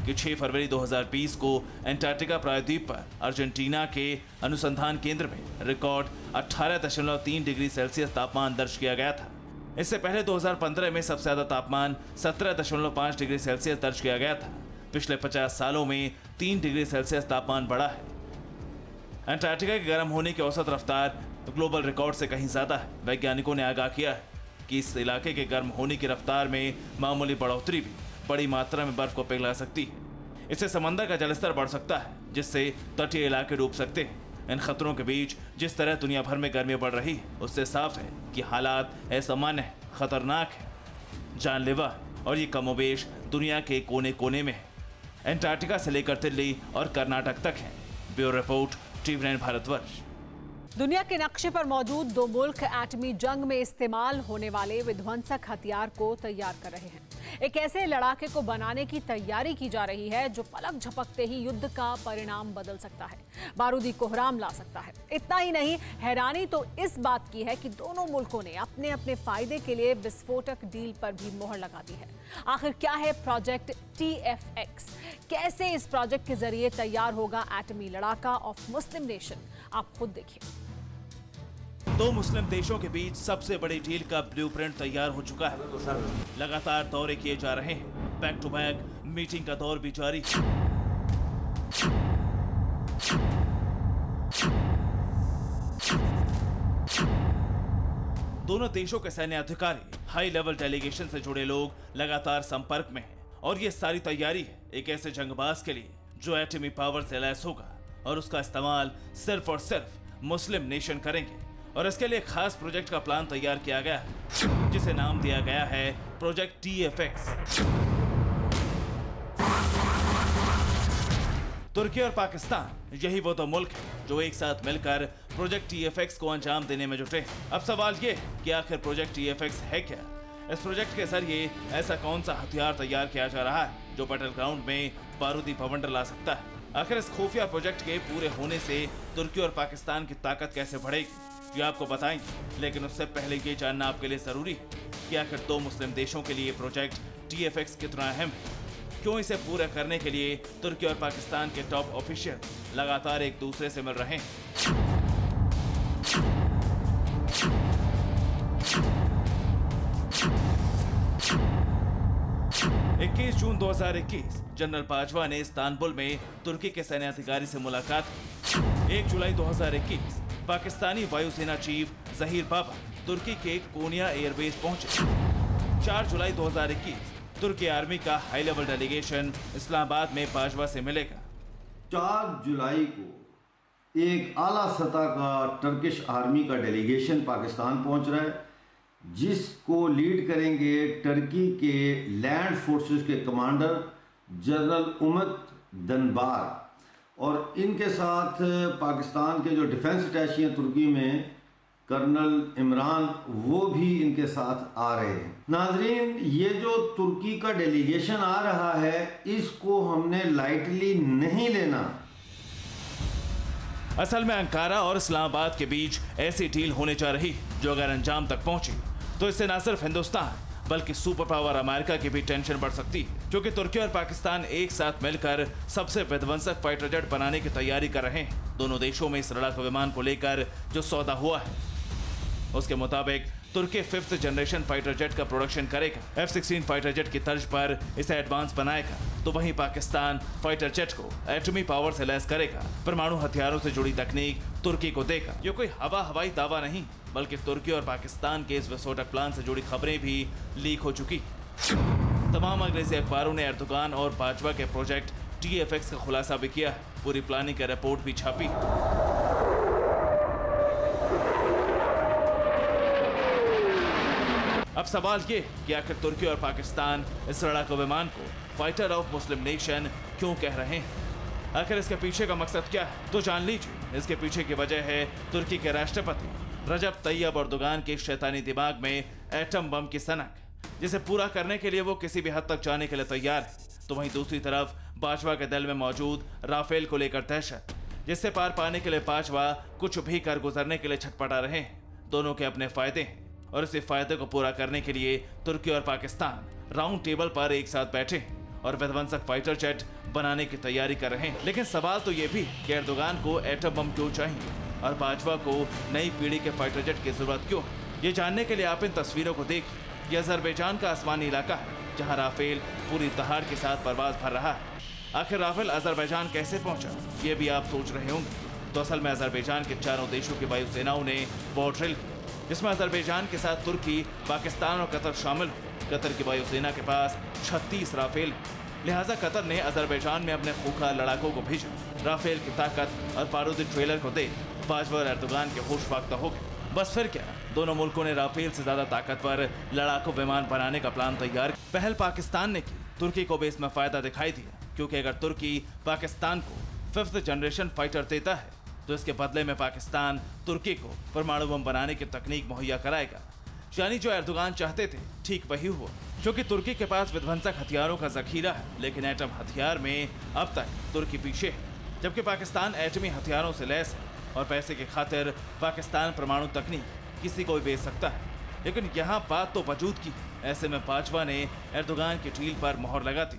कि 6 फरवरी 2020 को एंटार्क्टिका प्रायद्वीप पर अर्जेंटीना के अनुसंधान केंद्र में रिकॉर्ड 18.3 डिग्री सेल्सियस तापमान दर्ज किया गया था। इससे पहले 2015 में सबसे ज्यादा तापमान 17.5 डिग्री सेल्सियस दर्ज किया गया था। पिछले 50 सालों में 3 डिग्री सेल्सियस तापमान बढ़ा है। एंटार्क्टिका के गर्म होने की औसत रफ्तार ग्लोबल रिकॉर्ड से कहीं ज्यादा है। वैज्ञानिकों ने आगाह किया है कि इस इलाके के गर्म होने की रफ्तार में मामूली बढ़ोतरी भी बड़ी मात्रा में बर्फ को पिघला सकती है। इससे समंदर का जलस्तर बढ़ सकता है, जिससे तटीय इलाके डूब सकते हैं। इन खतरों के बीच जिस तरह दुनिया भर में गर्मी बढ़ रही है, उससे साफ है कि हालात असामान्य है, खतरनाक है, जानलेवा, और ये कमोबेश दुनिया के कोने कोने में है। एंटार्क्टिका से लेकर दिल्ली और कर्नाटक तक है। Bureau report, TV9 Bharatvarsh. दुनिया के नक्शे पर मौजूद दो मुल्क एटमी जंग में इस्तेमाल होने वाले विध्वंसक हथियार को तैयार कर रहे हैं। एक ऐसे लड़ाके को बनाने की तैयारी की जा रही है जो पलक झपकते ही युद्ध का परिणाम बदल सकता है, बारूदी कोहराम ला सकता है। इतना ही नहीं, हैरानी तो इस बात की है कि दोनों मुल्कों ने अपने अपने फायदे के लिए विस्फोटक डील पर भी मोहर लगा दी है। आखिर क्या है प्रोजेक्ट TFX? कैसे इस प्रोजेक्ट के जरिए तैयार होगा एटमी लड़ाका ऑफ मुस्लिम नेशन? आप खुद देखिए। दो मुस्लिम देशों के बीच सबसे बड़ी डील का ब्लूप्रिंट तैयार हो चुका है। लगातार दौरे किए जा रहे हैं। बैक टू बैक मीटिंग का दौर भी जारी है। दोनों देशों के सैन्य अधिकारी, हाई लेवल डेलीगेशन से जुड़े लोग लगातार संपर्क में हैं। और ये सारी तैयारी है एक ऐसे जंगबाज के लिए जो एटमी पावर से लैस होगा और उसका इस्तेमाल सिर्फ और सिर्फ मुस्लिम नेशन करेंगे। और इसके लिए खास प्रोजेक्ट का प्लान तैयार किया गया है, जिसे नाम दिया गया है प्रोजेक्ट TFX। तुर्की और पाकिस्तान, यही वो दो मुल्क हैं जो एक साथ मिलकर प्रोजेक्ट TFX को अंजाम देने में जुटे। अब सवाल ये है कि आखिर प्रोजेक्ट TFX है क्या? इस प्रोजेक्ट के जरिए ऐसा कौन सा हथियार तैयार किया जा रहा है जो बैटल ग्राउंड में बारूदी बवंडर ला सकता है? आखिर इस खुफिया प्रोजेक्ट के पूरे होने से तुर्की और पाकिस्तान की ताकत कैसे बढ़ेगी, ये आपको बताएंगे। लेकिन उससे पहले ये जानना आपके लिए जरूरी है कि आखिर दो मुस्लिम देशों के लिए प्रोजेक्ट TFX कितना अहम है। क्यों इसे पूरा करने के लिए तुर्की और पाकिस्तान के टॉप ऑफिशियल लगातार एक दूसरे से मिल रहे हैं। 21 जून 2021 जनरल बाजवा ने इस्तांबुल में तुर्की के सैन्य अधिकारी से मुलाकात की। 1 जुलाई 2021 पाकिस्तानी वायुसेना चीफ जहीर बाबा तुर्की के कोनिया एयरबेस पहुंचे। 4 जुलाई 2021 तुर्की आर्मी का हाई लेवल डेलीगेशन इस्लामाबाद में बाजवा से मिलेगा। 4 जुलाई को एक आला सतह का टर्किश आर्मी का डेलीगेशन पाकिस्तान पहुंच रहा है, जिसको लीड करेंगे टर्की के लैंड फोर्सेस के कमांडर जनरल उमत दनबार, और इनके साथ पाकिस्तान के जो डिफेंस अटैची हैं तुर्की में कर्नल इमरान, वो भी इनके साथ आ रहे हैं। नाजरीन, ये जो तुर्की का डेलीगेशन आ रहा है, इसको हमने लाइटली नहीं लेना। असल में अंकारा और इस्लामाबाद के बीच ऐसी डील होने जा रही जो अगर अंजाम तक पहुंची तो इससे न सिर्फ हिंदुस्तान बल्कि सुपर पावर अमेरिका की भी टेंशन बढ़ सकती है, क्योंकि तुर्की और पाकिस्तान एक साथ मिलकर सबसे विध्वंसक फाइटर जेट बनाने की तैयारी कर रहे हैं। दोनों देशों में इस लड़ाकू विमान को लेकर जो सौदा हुआ है उसके मुताबिक तुर्की 5th जनरेशन फाइटर जेट का प्रोडक्शन करेगा, F-16 फाइटर जेट की तर्ज पर इसे एडवांस बनाएगा, तो वहीं पाकिस्तान फाइटर जेट को एटमी पावर से लैस करेगा, परमाणु हथियारों से जुड़ी तकनीक तुर्की को देगा। ये कोई हवाई दावा नहीं, बल्कि तुर्की और पाकिस्तान के इस विस्फोटक प्लान से जुड़ी खबरें भी लीक हो चुकी। तमाम अंग्रेजी अखबारों ने एर्दोगान और बाजवा के प्रोजेक्ट TFX का खुलासा भी किया है, पूरी प्लानिंग की रिपोर्ट भी छापी। अब सवाल ये कि आखिर तुर्की और पाकिस्तान इस लड़ाकू विमान को फाइटर ऑफ मुस्लिम नेशन क्यों कह रहे हैं? आखिर इसके पीछे का मकसद क्या है? तो जान लीजिए। इसके पीछे की वजह है तुर्की के राष्ट्रपति रजब तैयब एर्दोगान के शैतानी दिमाग में एटम बम की सनक, जिसे पूरा करने के लिए वो किसी भी हद तक जाने के लिए तैयार है। तो वहीं दूसरी तरफ बाजवा के दल में मौजूद राफेल को लेकर दहशत, जिससे पार पाने के लिए बाजवा कुछ भी कर गुजरने के लिए छटपटा रहे हैं। दोनों के अपने फायदे हैं और इसी फायदे को पूरा करने के लिए तुर्की और पाकिस्तान राउंड टेबल पर एक साथ बैठे हैं और विध्वंसक फाइटर जेट बनाने की तैयारी कर रहे हैं। लेकिन सवाल तो ये भी कि एर्दोगान को एटम बम क्यों चाहिए और बाजवा को नई पीढ़ी के फाइटर जेट की जरूरत क्यों है? ये जानने के लिए आप इन तस्वीरों को देखिए। यह अजरबैजान का आसमानी इलाका है जहाँ राफेल पूरी दहाड़ के साथ परवाज भर रहा है। आखिर राफेल अजरबैजान कैसे पहुंचा, ये भी आप सोच रहे होंगे। तो असल में अजरबैजान के चारों देशों की वायुसेनाओं ने वॉर ड्रिल की, जिसमें अजरबैजान के साथ तुर्की, पाकिस्तान और कतर शामिल हुए। कतर की वायुसेना के पास 36 राफेल है, लिहाजा कतर ने अजरबैजान में अपने खूंखार लड़ाकों को भेजा। राफेल की ताकत और बारूदी ट्रेलर को देख बाजवा और एर्दोगान के होश फाख्ता हो गए। बस फिर क्या, दोनों मुल्कों ने राफेल से ज्यादा ताकतवर लड़ाकू विमान बनाने का प्लान तैयार किया। पहल पाकिस्तान ने की, तुर्की को भी इसमें फायदा दिखाई दिया, क्योंकि अगर तुर्की पाकिस्तान को 5th जनरेशन फाइटर देता है तो इसके बदले में पाकिस्तान तुर्की को परमाणु बम बनाने की तकनीक मुहैया कराएगा। यानी जो एर्दोगान चाहते थे ठीक वही हुआ, क्योंकि तुर्की के पास विध्वंसक हथियारों का जखीरा है, लेकिन एटम हथियार में अब तक तुर्की पीछे है, जबकि पाकिस्तान एटमी हथियारों से लैस है और पैसे की खातिर पाकिस्तान परमाणु तकनीक किसी को भी बेच सकता है। लेकिन यहाँ बात तो वजूद की, ऐसे में बाजवा ने एर्दोगान की डील पर मोहर लगा दी।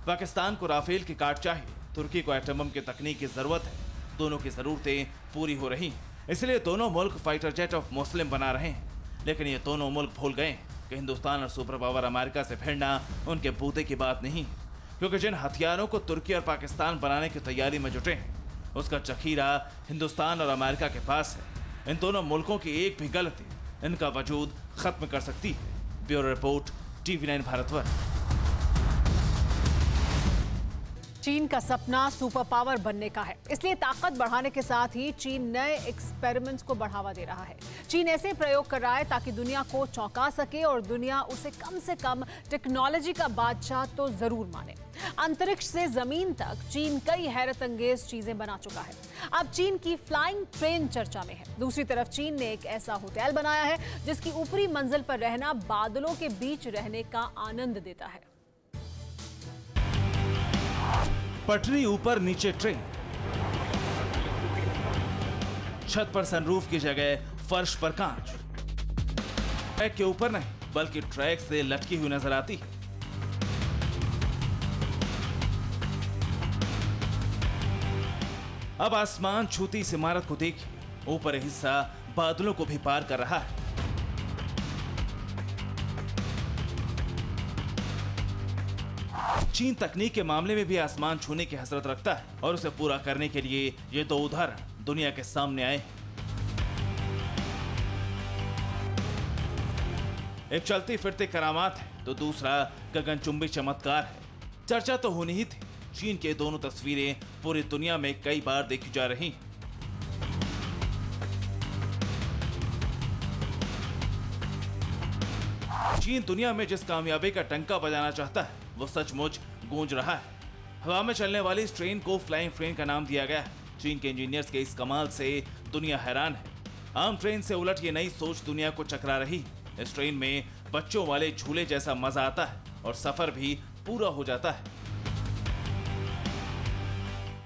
पाकिस्तान को राफेल की काट चाहिए, तुर्की को एटम बम की तकनीक की जरूरत है। दोनों की जरूरतें पूरी हो रही हैं, इसलिए दोनों मुल्क फाइटर जेट ऑफ मुस्लिम बना रहे हैं। लेकिन ये दोनों मुल्क भूल गए कि हिंदुस्तान और सुपर पावर अमेरिका से भिड़ना उनके बूते की बात नहीं, क्योंकि जिन हथियारों को तुर्की और पाकिस्तान बनाने की तैयारी में जुटे हैं उसका जखीरा हिंदुस्तान और अमेरिका के पास है। इन दोनों मुल्कों की एक भी गलती इनका वजूद खत्म कर सकती है। Bureau report, TV9 Bharatvarsh. चीन का सपना सुपर पावर बनने का है, इसलिए ताकत बढ़ाने के साथ ही चीन नए एक्सपेरिमेंट्स को बढ़ावा दे रहा है। चीन ऐसे प्रयोग कर रहा है ताकि दुनिया को चौंका सके और दुनिया उसे कम से कम टेक्नोलॉजी का बादशाह तो जरूर माने। अंतरिक्ष से जमीन तक चीन कई हैरत अंगेज चीजें बना चुका है। अब चीन की फ्लाइंग ट्रेन चर्चा में है। दूसरी तरफ चीन ने एक ऐसा होटल बनाया है जिसकी ऊपरी मंजिल पर रहना बादलों के बीच रहने का आनंद देता है। पटरी ऊपर नीचे ट्रेन, छत पर सनरूफ की जगह फर्श पर कांच, ट्रैक के ऊपर नहीं बल्कि ट्रैक से लटकी हुई नजर आती है। अब आसमान छूती इस इमारत को देखिए, ऊपर हिस्सा बादलों को भी पार कर रहा है। चीन तकनीक के मामले में भी आसमान छूने की हसरत रखता है और उसे पूरा करने के लिए ये दो उदाहरण दुनिया के सामने आए हैं। एक चलती फिरती करामात है तो दूसरा गगनचुंबी चमत्कार है। चर्चा तो होनी ही थी, चीन के दोनों तस्वीरें पूरी दुनिया में कई बार देखी जा रही। चीन दुनिया में जिस कामयाबी का टंका बजाना चाहता है वो सचमुच गूंज रहा है। हवा में चलने वाली इस ट्रेन को फ्लाइंग ट्रेन का नाम दिया गया है। चीन के इंजीनियर्स के इस कमाल से दुनिया हैरान है। आम ट्रेन से उलट ये नई सोच दुनिया को चकरा रही। इस ट्रेन में बच्चों वाले झूले जैसा मजा आता है और सफर भी पूरा हो जाता है।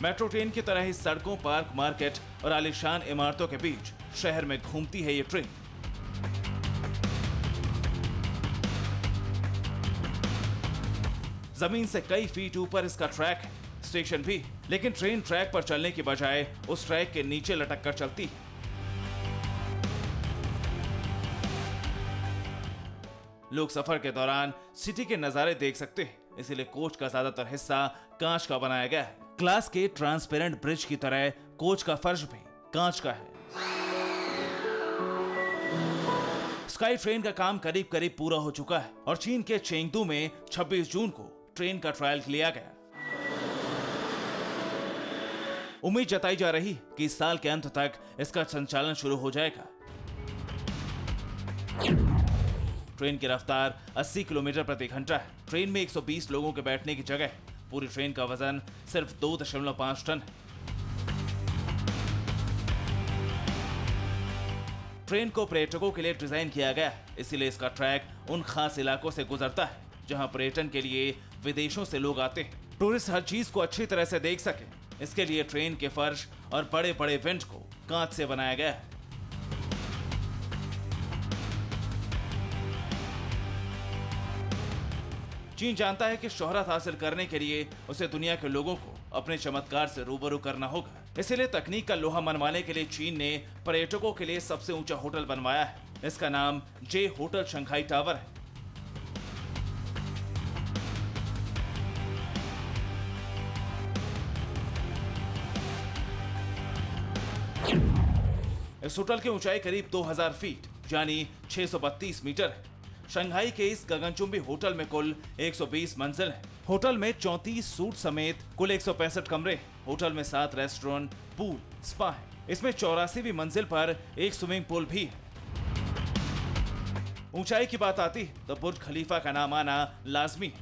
मेट्रो ट्रेन की तरह ही सड़कों, पार्क, मार्केट और आलीशान इमारतों के बीच शहर में घूमती है ये ट्रेन। जमीन से कई फीट ऊपर इसका ट्रैक है, स्टेशन भी, लेकिन ट्रेन ट्रैक पर चलने की बजाय उस ट्रैक के नीचे लटक कर चलती है। लोग सफर के दौरान सिटी के नजारे देख सकते हैं, इसीलिए कोच का ज्यादातर हिस्सा कांच का बनाया गया है। ग्लास के ट्रांसपेरेंट ब्रिज की तरह कोच का फर्श भी कांच का है। स्काई ट्रेन का काम करीब करीब पूरा हो चुका है और चीन के चेंगदू में 26 जून को ट्रेन का ट्रायल लिया गया। उम्मीद जताई जा रही कि इस साल के अंत तक इसका संचालन शुरू हो जाएगा। ट्रेन की रफ्तार 80 किलोमीटर प्रति घंटा है। ट्रेन में 120 लोगों के बैठने की जगह है। पूरी ट्रेन का वजन सिर्फ 2.5 टन है। ट्रेन को पर्यटकों के लिए डिजाइन किया गया है, इसीलिए इसका ट्रैक उन खास इलाकों से गुजरता है जहां पर्यटन के लिए विदेशों से लोग आते हैं। टूरिस्ट हर चीज को अच्छी तरह से देख सके, इसके लिए ट्रेन के फर्श और बड़े बड़े वेंट को कांच से बनाया गया है। चीन जानता है कि शोहरत हासिल करने के लिए उसे दुनिया के लोगों को अपने चमत्कार से रूबरू करना होगा। इसीलिए तकनीक का लोहा मनवाने के लिए चीन ने पर्यटकों के लिए सबसे ऊंचा होटल बनवाया है। इसका नाम जे होटल शंघाई टावर है। इस होटल की ऊंचाई करीब 2000 फीट यानी 632 मीटर है। शंघाई के इस गगनचुंबी होटल में कुल 120 मंजिल हैं। होटल में 34 सूट समेत कुल 165 कमरे। होटल में 7 रेस्टोरेंट, पूल, स्पा है। इसमें 84वीं मंजिल पर एक स्विमिंग पूल भी है। ऊंचाई की बात आती तो बुर्ज खलीफा का नाम आना लाजमी है।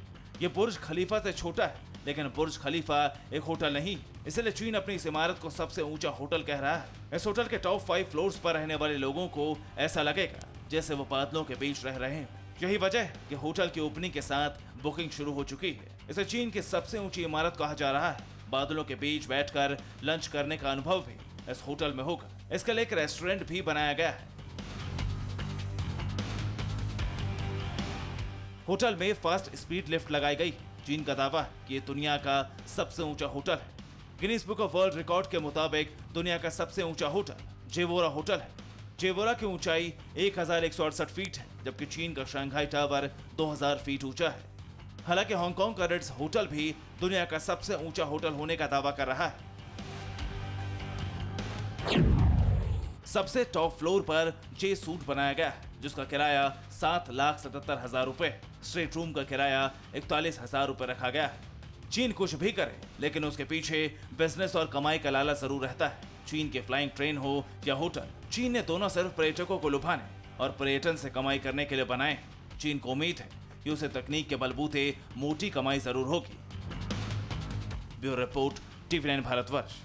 ये बुर्ज खलीफा से छोटा है, लेकिन बुर्ज खलीफा एक होटल नहीं, इसलिए चीन अपनी इस इमारत को सबसे ऊंचा होटल कह रहा है। इस होटल के टॉप 5 फ्लोर्स पर रहने वाले लोगों को ऐसा लगेगा जैसे वो बादलों के बीच रह रहे हैं। यही वजह है कि होटल की ओपनिंग के साथ बुकिंग शुरू हो चुकी है। इसे चीन की सबसे ऊंची इमारत कहा जा रहा है। बादलों के बीच बैठकर लंच करने का अनुभव भी इस होटल में होगा। इसके लिए एक रेस्टोरेंट भी बनाया गया है। होटल में फास्ट स्पीड लिफ्ट लगाई गई। चीन का दावा कि ये दुनिया का सबसे ऊंचा होटल है। Guinness book of world record के मुताबिक दुनिया का सबसे ऊंचा होटल जेवोरा होटल है। जेवोरा की ऊंचाई 1168 फीट है, जबकि चीन का शंघाई टावर 2000 फीट ऊंचा है। हालांकि हांगकांग का रिट्ज होटल भी दुनिया का सबसे ऊंचा होटल होने का दावा कर रहा है। सबसे टॉप फ्लोर पर जे सूट बनाया गया है, जिसका किराया 7,77,000 रुपए। स्ट्रेट रूम का किराया 41,000 रुपए रखा गया है। चीन कुछ भी करे, लेकिन उसके पीछे बिजनेस और कमाई का लालच जरूर रहता है। चीन के फ्लाइंग ट्रेन हो या होटल, चीन ने दोनों सिर्फ पर्यटकों को लुभाने और पर्यटन से कमाई करने के लिए बनाए। चीन को उम्मीद है कि उसे तकनीक के बलबूते मोटी कमाई जरूर होगी। Bureau report, TV9 Bharatvarsh.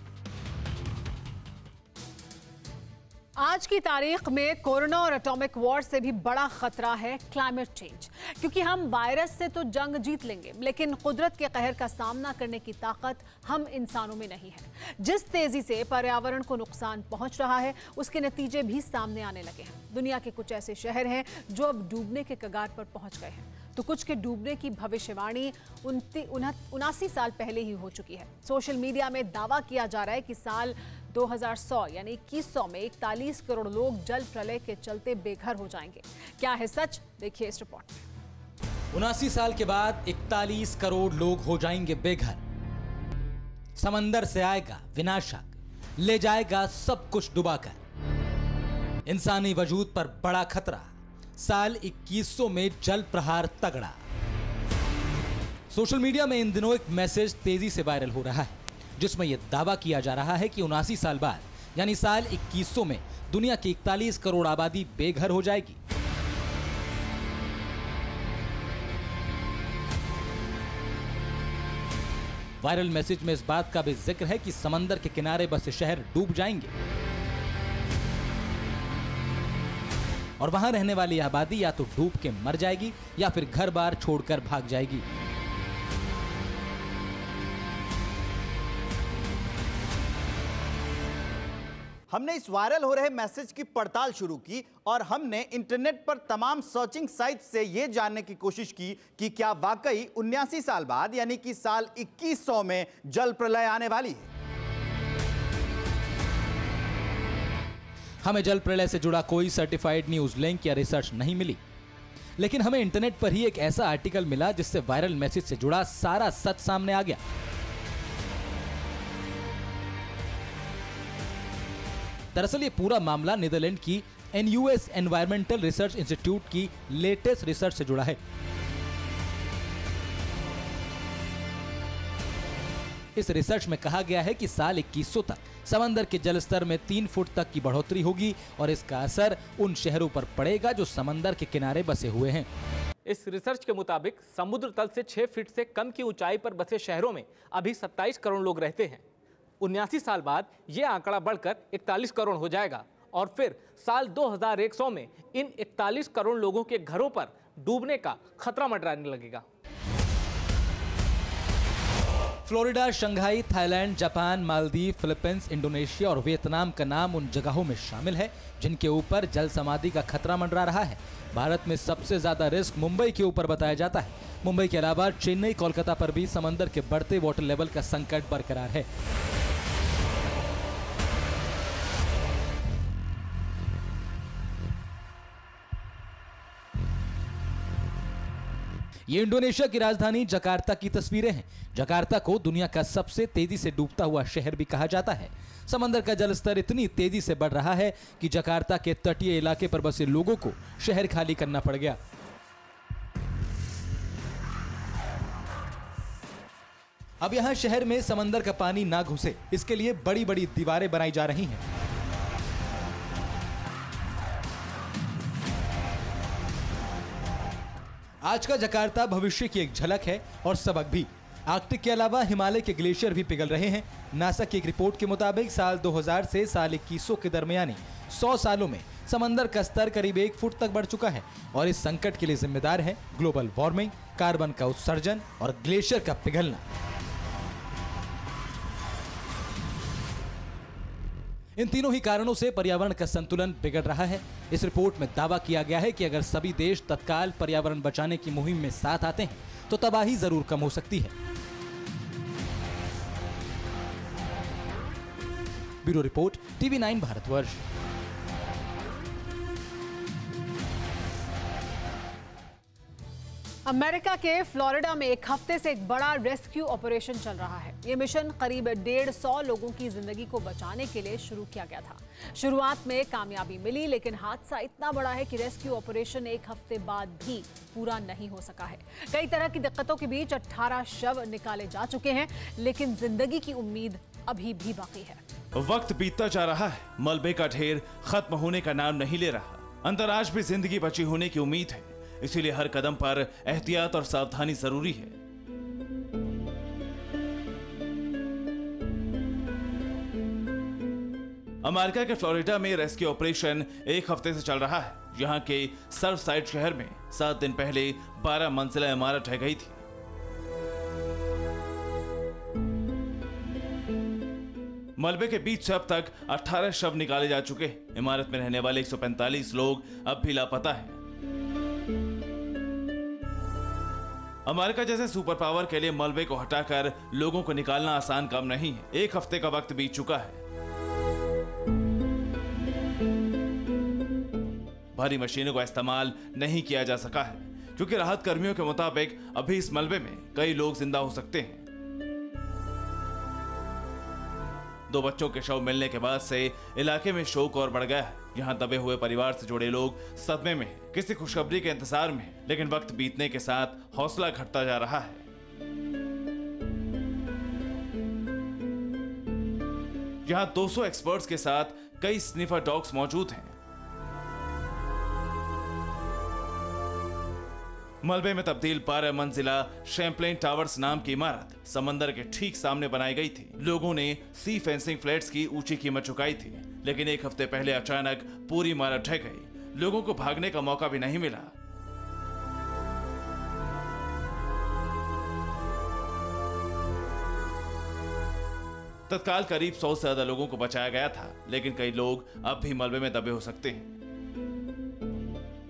आज की तारीख में कोरोना और एटॉमिक वॉर से भी बड़ा खतरा है क्लाइमेट चेंज, क्योंकि हम वायरस से तो जंग जीत लेंगे, लेकिन कुदरत के कहर का सामना करने की ताकत हम इंसानों में नहीं है। जिस तेजी से पर्यावरण को नुकसान पहुंच रहा है, उसके नतीजे भी सामने आने लगे हैं। दुनिया के कुछ ऐसे शहर हैं जो अब डूबने के कगार पर पहुंच गए हैं, तो कुछ के डूबने की भविष्यवाणी 79 साल पहले ही हो चुकी है। सोशल मीडिया में दावा किया जा रहा है कि साल 2100 यानी 2100 में 41 करोड़ लोग जल प्रलय के चलते बेघर हो जाएंगे। क्या है सच, देखिए इस रिपोर्ट में। 79 साल के बाद 41 करोड़ लोग हो जाएंगे बेघर। समंदर से आएगा विनाशक, ले जाएगा सब कुछ डुबाकर। इंसानी वजूद पर बड़ा खतरा। साल 2100 में जल प्रहार तगड़ा। सोशल मीडिया में इन दिनों एक मैसेज तेजी से वायरल हो रहा है, जिसमें यह दावा किया जा रहा है कि 79 साल बाद यानी साल 2100 में दुनिया की 41 करोड़ आबादी बेघर हो जाएगी। वायरल मैसेज में इस बात का भी जिक्र है कि समंदर के किनारे बसे शहर डूब जाएंगे और वहां रहने वाली आबादी या तो डूब के मर जाएगी या फिर घर बार छोड़कर भाग जाएगी। हमने इस वायरल हो रहे मैसेज की पड़ताल शुरू की और हमने इंटरनेट पर तमाम सर्चिंग साइट से यह जानने की कोशिश की कि क्या वाकई 79 साल बाद यानी कि साल 2100 में जल प्रलय आने वाली है। हमें जल प्रलय से जुड़ा कोई सर्टिफाइड न्यूज लिंक या रिसर्च नहीं मिली, लेकिन हमें इंटरनेट पर ही एक ऐसा आर्टिकल मिला जिससे वायरल मैसेज से जुड़ा सारा सच सामने आ गया। दरअसल ये पूरा मामला नीदरलैंड की NUS एनवायरमेंटल रिसर्च इंस्टीट्यूट की लेटेस्ट रिसर्च से जुड़ा है। इस रिसर्च में कहा गया है कि साल 2100 तक समंदर के जल स्तर में 3 फुट तक की बढ़ोतरी होगी और इसका असर उन शहरों पर पड़ेगा जो समंदर के किनारे बसे हुए हैं। इस रिसर्च के मुताबिक समुद्र तल से 6 फीट से कम की ऊंचाई पर बसे शहरों में अभी 27 करोड़ लोग रहते हैं। 79 साल बाद यह आंकड़ा बढ़कर 41 करोड़ हो जाएगा और फिर साल 2100 में इन 41 करोड़ लोगों के घरों पर डूबने का खतरा मंडराने लगेगा। Florida, Shanghai, Thailand, Japan, Maldives, Philippines, Indonesia और वियतनाम का नाम उन जगहों में शामिल है जिनके ऊपर जल समाधि का खतरा मंडरा रहा है। भारत में सबसे ज्यादा रिस्क मुंबई के ऊपर बताया जाता है। मुंबई के अलावा चेन्नई, कोलकाता पर भी समंदर के बढ़ते वाटर लेवल का संकट बरकरार है। ये इंडोनेशिया की राजधानी जकार्ता की तस्वीरें हैं। जकार्ता को दुनिया का सबसे तेजी से डूबता हुआ शहर भी कहा जाता है। समंदर का जलस्तर इतनी तेजी से बढ़ रहा है कि जकार्ता के तटीय इलाके पर बसे लोगों को शहर खाली करना पड़ गया। अब यहां शहर में समंदर का पानी ना घुसे, इसके लिए बड़ी बड़ी दीवारें बनाई जा रही हैं। आज का जकार्ता भविष्य की एक झलक है और सबक भी। आर्कटिक के अलावा हिमालय के ग्लेशियर भी पिघल रहे हैं। नासा की एक रिपोर्ट के मुताबिक साल 2000 से साल 2100 के दरमियान 100 सालों में समंदर का स्तर करीब 1 फुट तक बढ़ चुका है और इस संकट के लिए जिम्मेदार है ग्लोबल वार्मिंग, कार्बन का उत्सर्जन और ग्लेशियर का पिघलना। इन तीनों ही कारणों से पर्यावरण का संतुलन बिगड़ रहा है। इस रिपोर्ट में दावा किया गया है कि अगर सभी देश तत्काल पर्यावरण बचाने की मुहिम में साथ आते हैं तो तबाही जरूर कम हो सकती है। Bureau report, TV9 Bharatvarsh. America के फ्लोरिडा में एक हफ्ते से एक बड़ा रेस्क्यू ऑपरेशन चल रहा है। ये मिशन करीब 150 लोगों की जिंदगी को बचाने के लिए शुरू किया गया था। शुरुआत में कामयाबी मिली, लेकिन हादसा इतना बड़ा है कि रेस्क्यू ऑपरेशन एक हफ्ते बाद भी पूरा नहीं हो सका है। कई तरह की दिक्कतों के बीच 18 शव निकाले जा चुके हैं, लेकिन जिंदगी की उम्मीद अभी भी बाकी है। वक्त बीतता जा रहा है, मलबे का ढेर खत्म होने का नाम नहीं ले रहा। अंदर आज भी जिंदगी बची होने की उम्मीद है, इसीलिए हर कदम पर एहतियात और सावधानी जरूरी है। अमेरिका के फ्लोरिडा में रेस्क्यू ऑपरेशन एक हफ्ते से चल रहा है। यहां के सर्वसाइड शहर में 7 दिन पहले 12 मंजिला इमारत ढह गई थी। मलबे के बीच से अब तक 18 शव निकाले जा चुके हैं। इमारत में रहने वाले 145 लोग अब भी लापता हैं। अमेरिका जैसे सुपर पावर के लिए मलबे को हटाकर लोगों को निकालना आसान काम नहीं है। एक हफ्ते का वक्त बीत चुका है। भारी मशीनों का इस्तेमाल नहीं किया जा सका है क्योंकि राहत कर्मियों के मुताबिक अभी इस मलबे में कई लोग जिंदा हो सकते हैं। 2 बच्चों के शव मिलने के बाद से इलाके में शोक और बढ़ गया है। यहाँ दबे हुए परिवार से जुड़े लोग सदमे में हैं, किसी खुशखबरी के इंतजार में हैं, लेकिन वक्त बीतने के साथ हौसला घटता जा रहा है। यहाँ 200 एक्सपर्ट्स के साथ कई स्निफर डॉग्स मौजूद हैं। मलबे में तब्दील 12 मंजिला शैम्पलेन टावर्स नाम की इमारत समंदर के ठीक सामने बनाई गई थी। लोगों ने सी फेंसिंग फ्लैट्स की ऊंची कीमत चुकाई थी, लेकिन एक हफ्ते पहले अचानक पूरी इमारत ढह गई। लोगों को भागने का मौका भी नहीं मिला। तत्काल करीब 100 से ज्यादा लोगों को बचाया गया था, लेकिन कई लोग अब भी मलबे में दबे हो सकते हैं।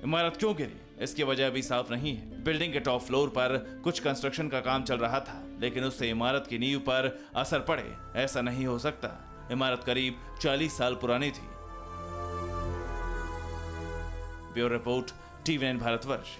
इमारत क्यों गिरी, इसकी वजह अभी साफ नहीं है। बिल्डिंग के टॉप फ्लोर पर कुछ कंस्ट्रक्शन का काम चल रहा था, लेकिन उससे इमारत की नींव पर असर पड़े, ऐसा नहीं हो सकता। इमारत करीब 40 साल पुरानी थी। Bureau report, TV9 Bharatvarsh.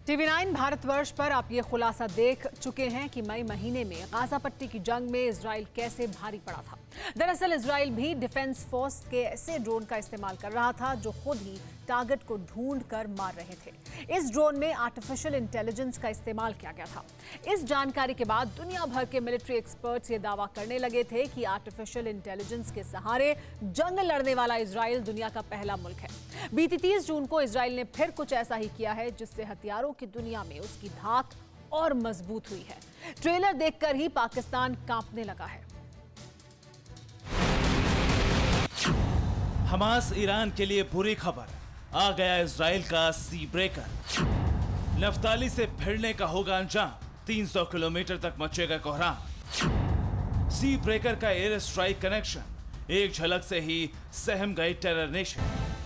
TV9 Bharatvarsh पर आप ये खुलासा देख चुके हैं कि मई महीने में गाजा पट्टी की जंग में इजराइल कैसे भारी पड़ा था। दरअसल इजराइल भी डिफेंस फोर्स के ऐसे ड्रोन का इस्तेमाल कर रहा था जो खुद ही टारगेट को ढूंढ कर मार रहे थे। इस ड्रोन में आर्टिफिशियल इंटेलिजेंस का इस्तेमाल किया गया था। इस जानकारी के बाद दुनिया भर के मिलिट्री एक्सपर्ट्स ये दावा करने लगे थे कि आर्टिफिशियल इंटेलिजेंस के सहारे जंग लड़ने वाला इजराइल दुनिया का पहला मुल्क है। बीती 30 जून को इजराइल ने फिर कुछ ऐसा ही किया है, जिससे हथियारों की दुनिया में उसकी धाक और मजबूत हुई है। ट्रेलर देखकर ही पाकिस्तान कांपने लगा है। हमास ईरान के लिए बुरी खबर, आ गया इजराइल का सी ब्रेकर। नफ्ताली से भिड़ने का होगा अंजाम, 300 किलोमीटर तक मचेगा कोहराम। सी ब्रेकर का एयर स्ट्राइक कनेक्शन, एक झलक से ही सहम गई टेरर नेशन।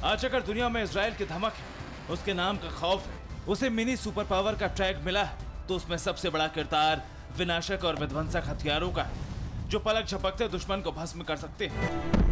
आज अगर दुनिया में इजराइल की धमक है, उसके नाम का खौफ है, उसे मिनी सुपर पावर का टैग मिला है, तो उसमें सबसे बड़ा किरदार विनाशक और विध्वंसक हथियारों का है, जो पलक झपकते दुश्मन को भस्म कर सकते हैं।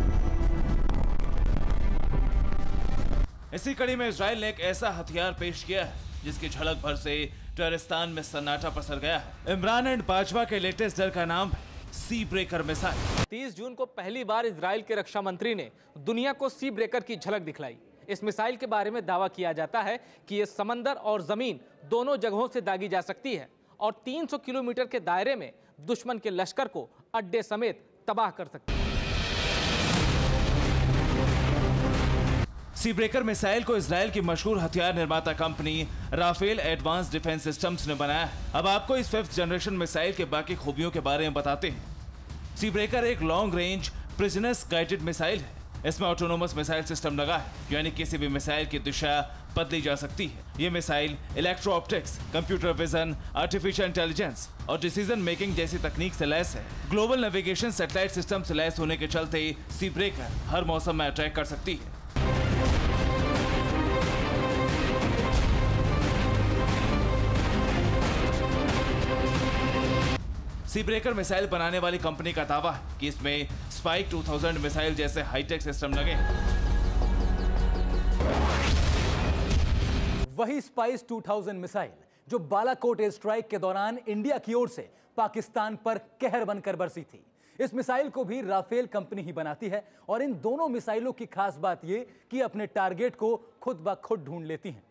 इसी कड़ी में इजराइल ने एक ऐसा हथियार पेश किया है जिसकी झलक भर से टेररिस्तान में सन्नाटा पसर गया है। इमरान एंड बाजवा के लेटेस्ट डर का नाम है सी ब्रेकर मिसाइल। 30 जून को पहली बार इजराइल के रक्षा मंत्री ने दुनिया को सी ब्रेकर की झलक दिखलाई। इस मिसाइल के बारे में दावा किया जाता है कि ये समंदर और जमीन दोनों जगहों से दागी जा सकती है और 300 किलोमीटर के दायरे में दुश्मन के लश्कर को अड्डे समेत तबाह कर सकती है। सी ब्रेकर मिसाइल को इजराइल की मशहूर हथियार निर्माता company Rafael advance defense systems ने बनाया है। अब आपको इस 5th जनरेशन मिसाइल के बाकी खूबियों के बारे में बताते हैं। सी ब्रेकर एक long range prisoners guided missile है। इसमें ऑटोनोमस मिसाइल सिस्टम लगा है, यानी किसी भी मिसाइल की दिशा बदली जा सकती है। ये missile electro optics, computer vision, artificial intelligence और डिसीजन मेकिंग जैसी तकनीक से लैस है। ग्लोबल नेविगेशन सैटेलाइट सिस्टम से लैस होने के चलते सी ब्रेकर हर मौसम में अटैक कर सकती है। सी ब्रेकर मिसाइल बनाने वाली कंपनी का दावा है कि इसमें स्पाइक 2000 मिसाइल जैसे हाईटेक सिस्टम लगे हैं। वही स्पाइस 2000 मिसाइल जो बालाकोट एयर स्ट्राइक के दौरान इंडिया की ओर से पाकिस्तान पर कहर बनकर बरसी थी। इस मिसाइल को भी राफेल कंपनी ही बनाती है और इन दोनों मिसाइलों की खास बात यह कि अपने टारगेट को खुद ब खुद ढूंढ लेती हैं।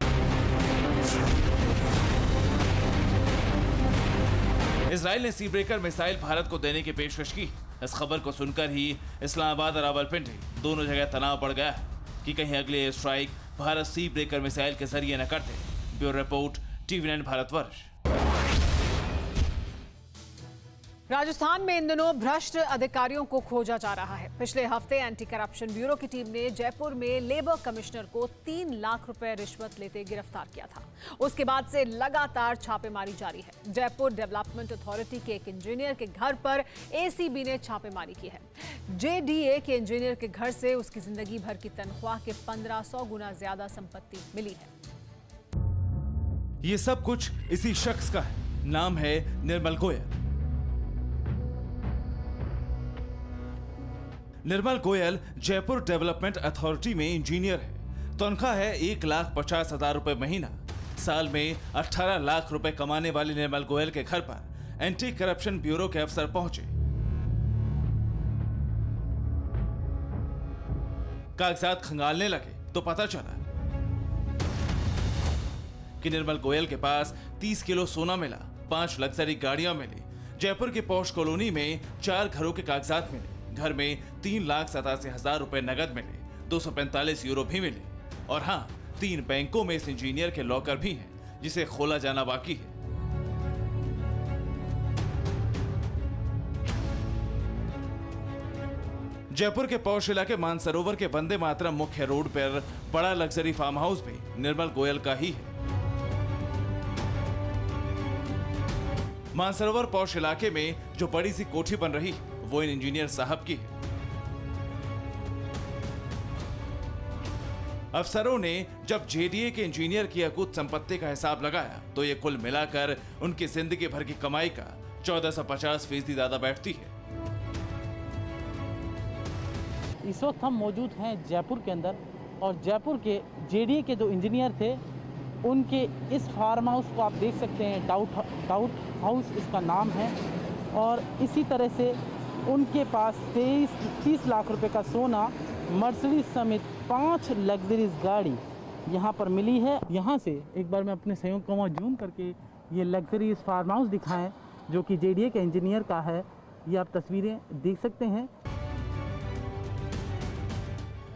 इजराइल ने सी ब्रेकर मिसाइल भारत को देने की पेशकश की। इस खबर को सुनकर ही इस्लामाबाद और रावलपिंडी दोनों जगह तनाव बढ़ गया कि कहीं अगले एयर स्ट्राइक भारत सी ब्रेकर मिसाइल के जरिए न करते। Bureau report, TV9 Bharatvarsh. Rajasthan में इन दिनों भ्रष्ट अधिकारियों को खोजा जा रहा है। पिछले हफ्ते एंटी करप्शन ब्यूरो की टीम ने जयपुर में लेबर कमिश्नर को 3 लाख रुपए रिश्वत लेते गिरफ्तार किया था। उसके बाद से लगातार छापेमारी जारी है। जयपुर डेवलपमेंट अथॉरिटी के एक इंजीनियर के घर पर ACB ने छापेमारी की है। JDA के इंजीनियर के घर से उसकी जिंदगी भर की तनख्वाह के 1500 गुना ज्यादा संपत्ति मिली है। ये सब कुछ इसी शख्स का है। नाम है निर्मल गोयल। निर्मल गोयल जयपुर डेवलपमेंट अथॉरिटी में इंजीनियर है। तनख्वाह है 1,50,000 रुपए महीना। साल में 18 लाख रुपए कमाने वाले निर्मल गोयल के घर पर एंटी करप्शन ब्यूरो के अफसर पहुंचे। कागजात खंगालने लगे तो पता चला कि निर्मल गोयल के पास 30 किलो सोना मिला, 5 लग्जरी गाड़ियां मिली। जयपुर की पॉश कॉलोनी में 4 घरों के कागजात मिले। घर में 3,87,000 रुपए नगद मिले, 245 यूरो भी मिले। और हाँ, 3 बैंकों में इस इंजीनियर के लॉकर भी हैं, जिसे खोला जाना बाकी है। जयपुर के पौष इलाके मानसरोवर के वंदे मातरम मुख्य रोड पर बड़ा लग्जरी फार्म हाउस भी निर्मल गोयल का ही है। मानसरोवर पौष इलाके में जो बड़ी सी कोठी बन रही वो इन इंजीनियर साहब की है। अफसरों ने जब जेडीए के इंजीनियर की अकूत संपत्ति का हिसाब लगाया तो ये कुल मिलाकर उनकी जिंदगी भर की कमाई का 1450% ज्यादा बैठती है। इस वक्त हम मौजूद हैं जयपुर के अंदर और जयपुर के जेडीए के जो इंजीनियर थे उनके इस फार्म हाउस को आप देख सकते हैं, डाउट हाउस इसका नाम है। और इसी तरह से उनके पास 30 लाख रुपए का सोना, मर्सिडीज समेत 5 लग्जरीज गाड़ी यहाँ पर मिली है। यहाँ से एक बार मैं अपने सहयोग को जूम करके ये लग्जरीज फार्म हाउस दिखाएं जो कि जेडीए के इंजीनियर का है। ये आप तस्वीरें देख सकते हैं।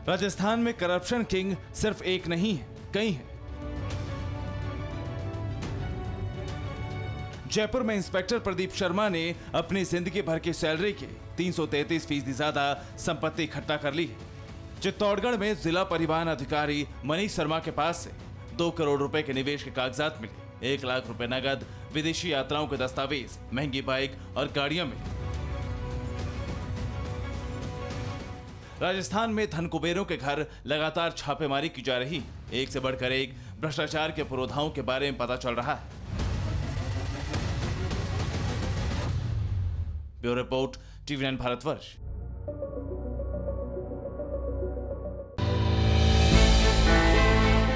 राजस्थान में करप्शन किंग सिर्फ एक नहीं है, कई हैं। जयपुर में इंस्पेक्टर प्रदीप शर्मा ने अपनी जिंदगी भर की सैलरी के 333% ज्यादा संपत्ति इकट्ठा कर ली है। चित्तौड़गढ़ में जिला परिवहन अधिकारी मनीष शर्मा के पास से 2 करोड़ रुपए के निवेश के कागजात मिले, 1 लाख रुपए नगद, विदेशी यात्राओं के दस्तावेज, महंगी बाइक और गाड़ियां मिली। राजस्थान में धन कुबेरों के घर लगातार छापेमारी की जा रही, एक से बढ़कर एक भ्रष्टाचार के पुरोधाओं के बारे में पता चल रहा है। Bureau report, TV9 Bharatvarsh.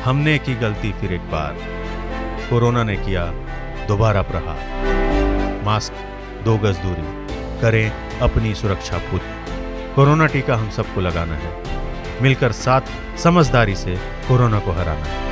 हमने की गलती फिर एक बार, कोरोना ने किया दोबारा प्रहार। मास्क, 2 गज दूरी, करें अपनी सुरक्षा पूरी। कोरोना टीका हम सबको लगाना है, मिलकर साथ समझदारी से कोरोना को हराना है।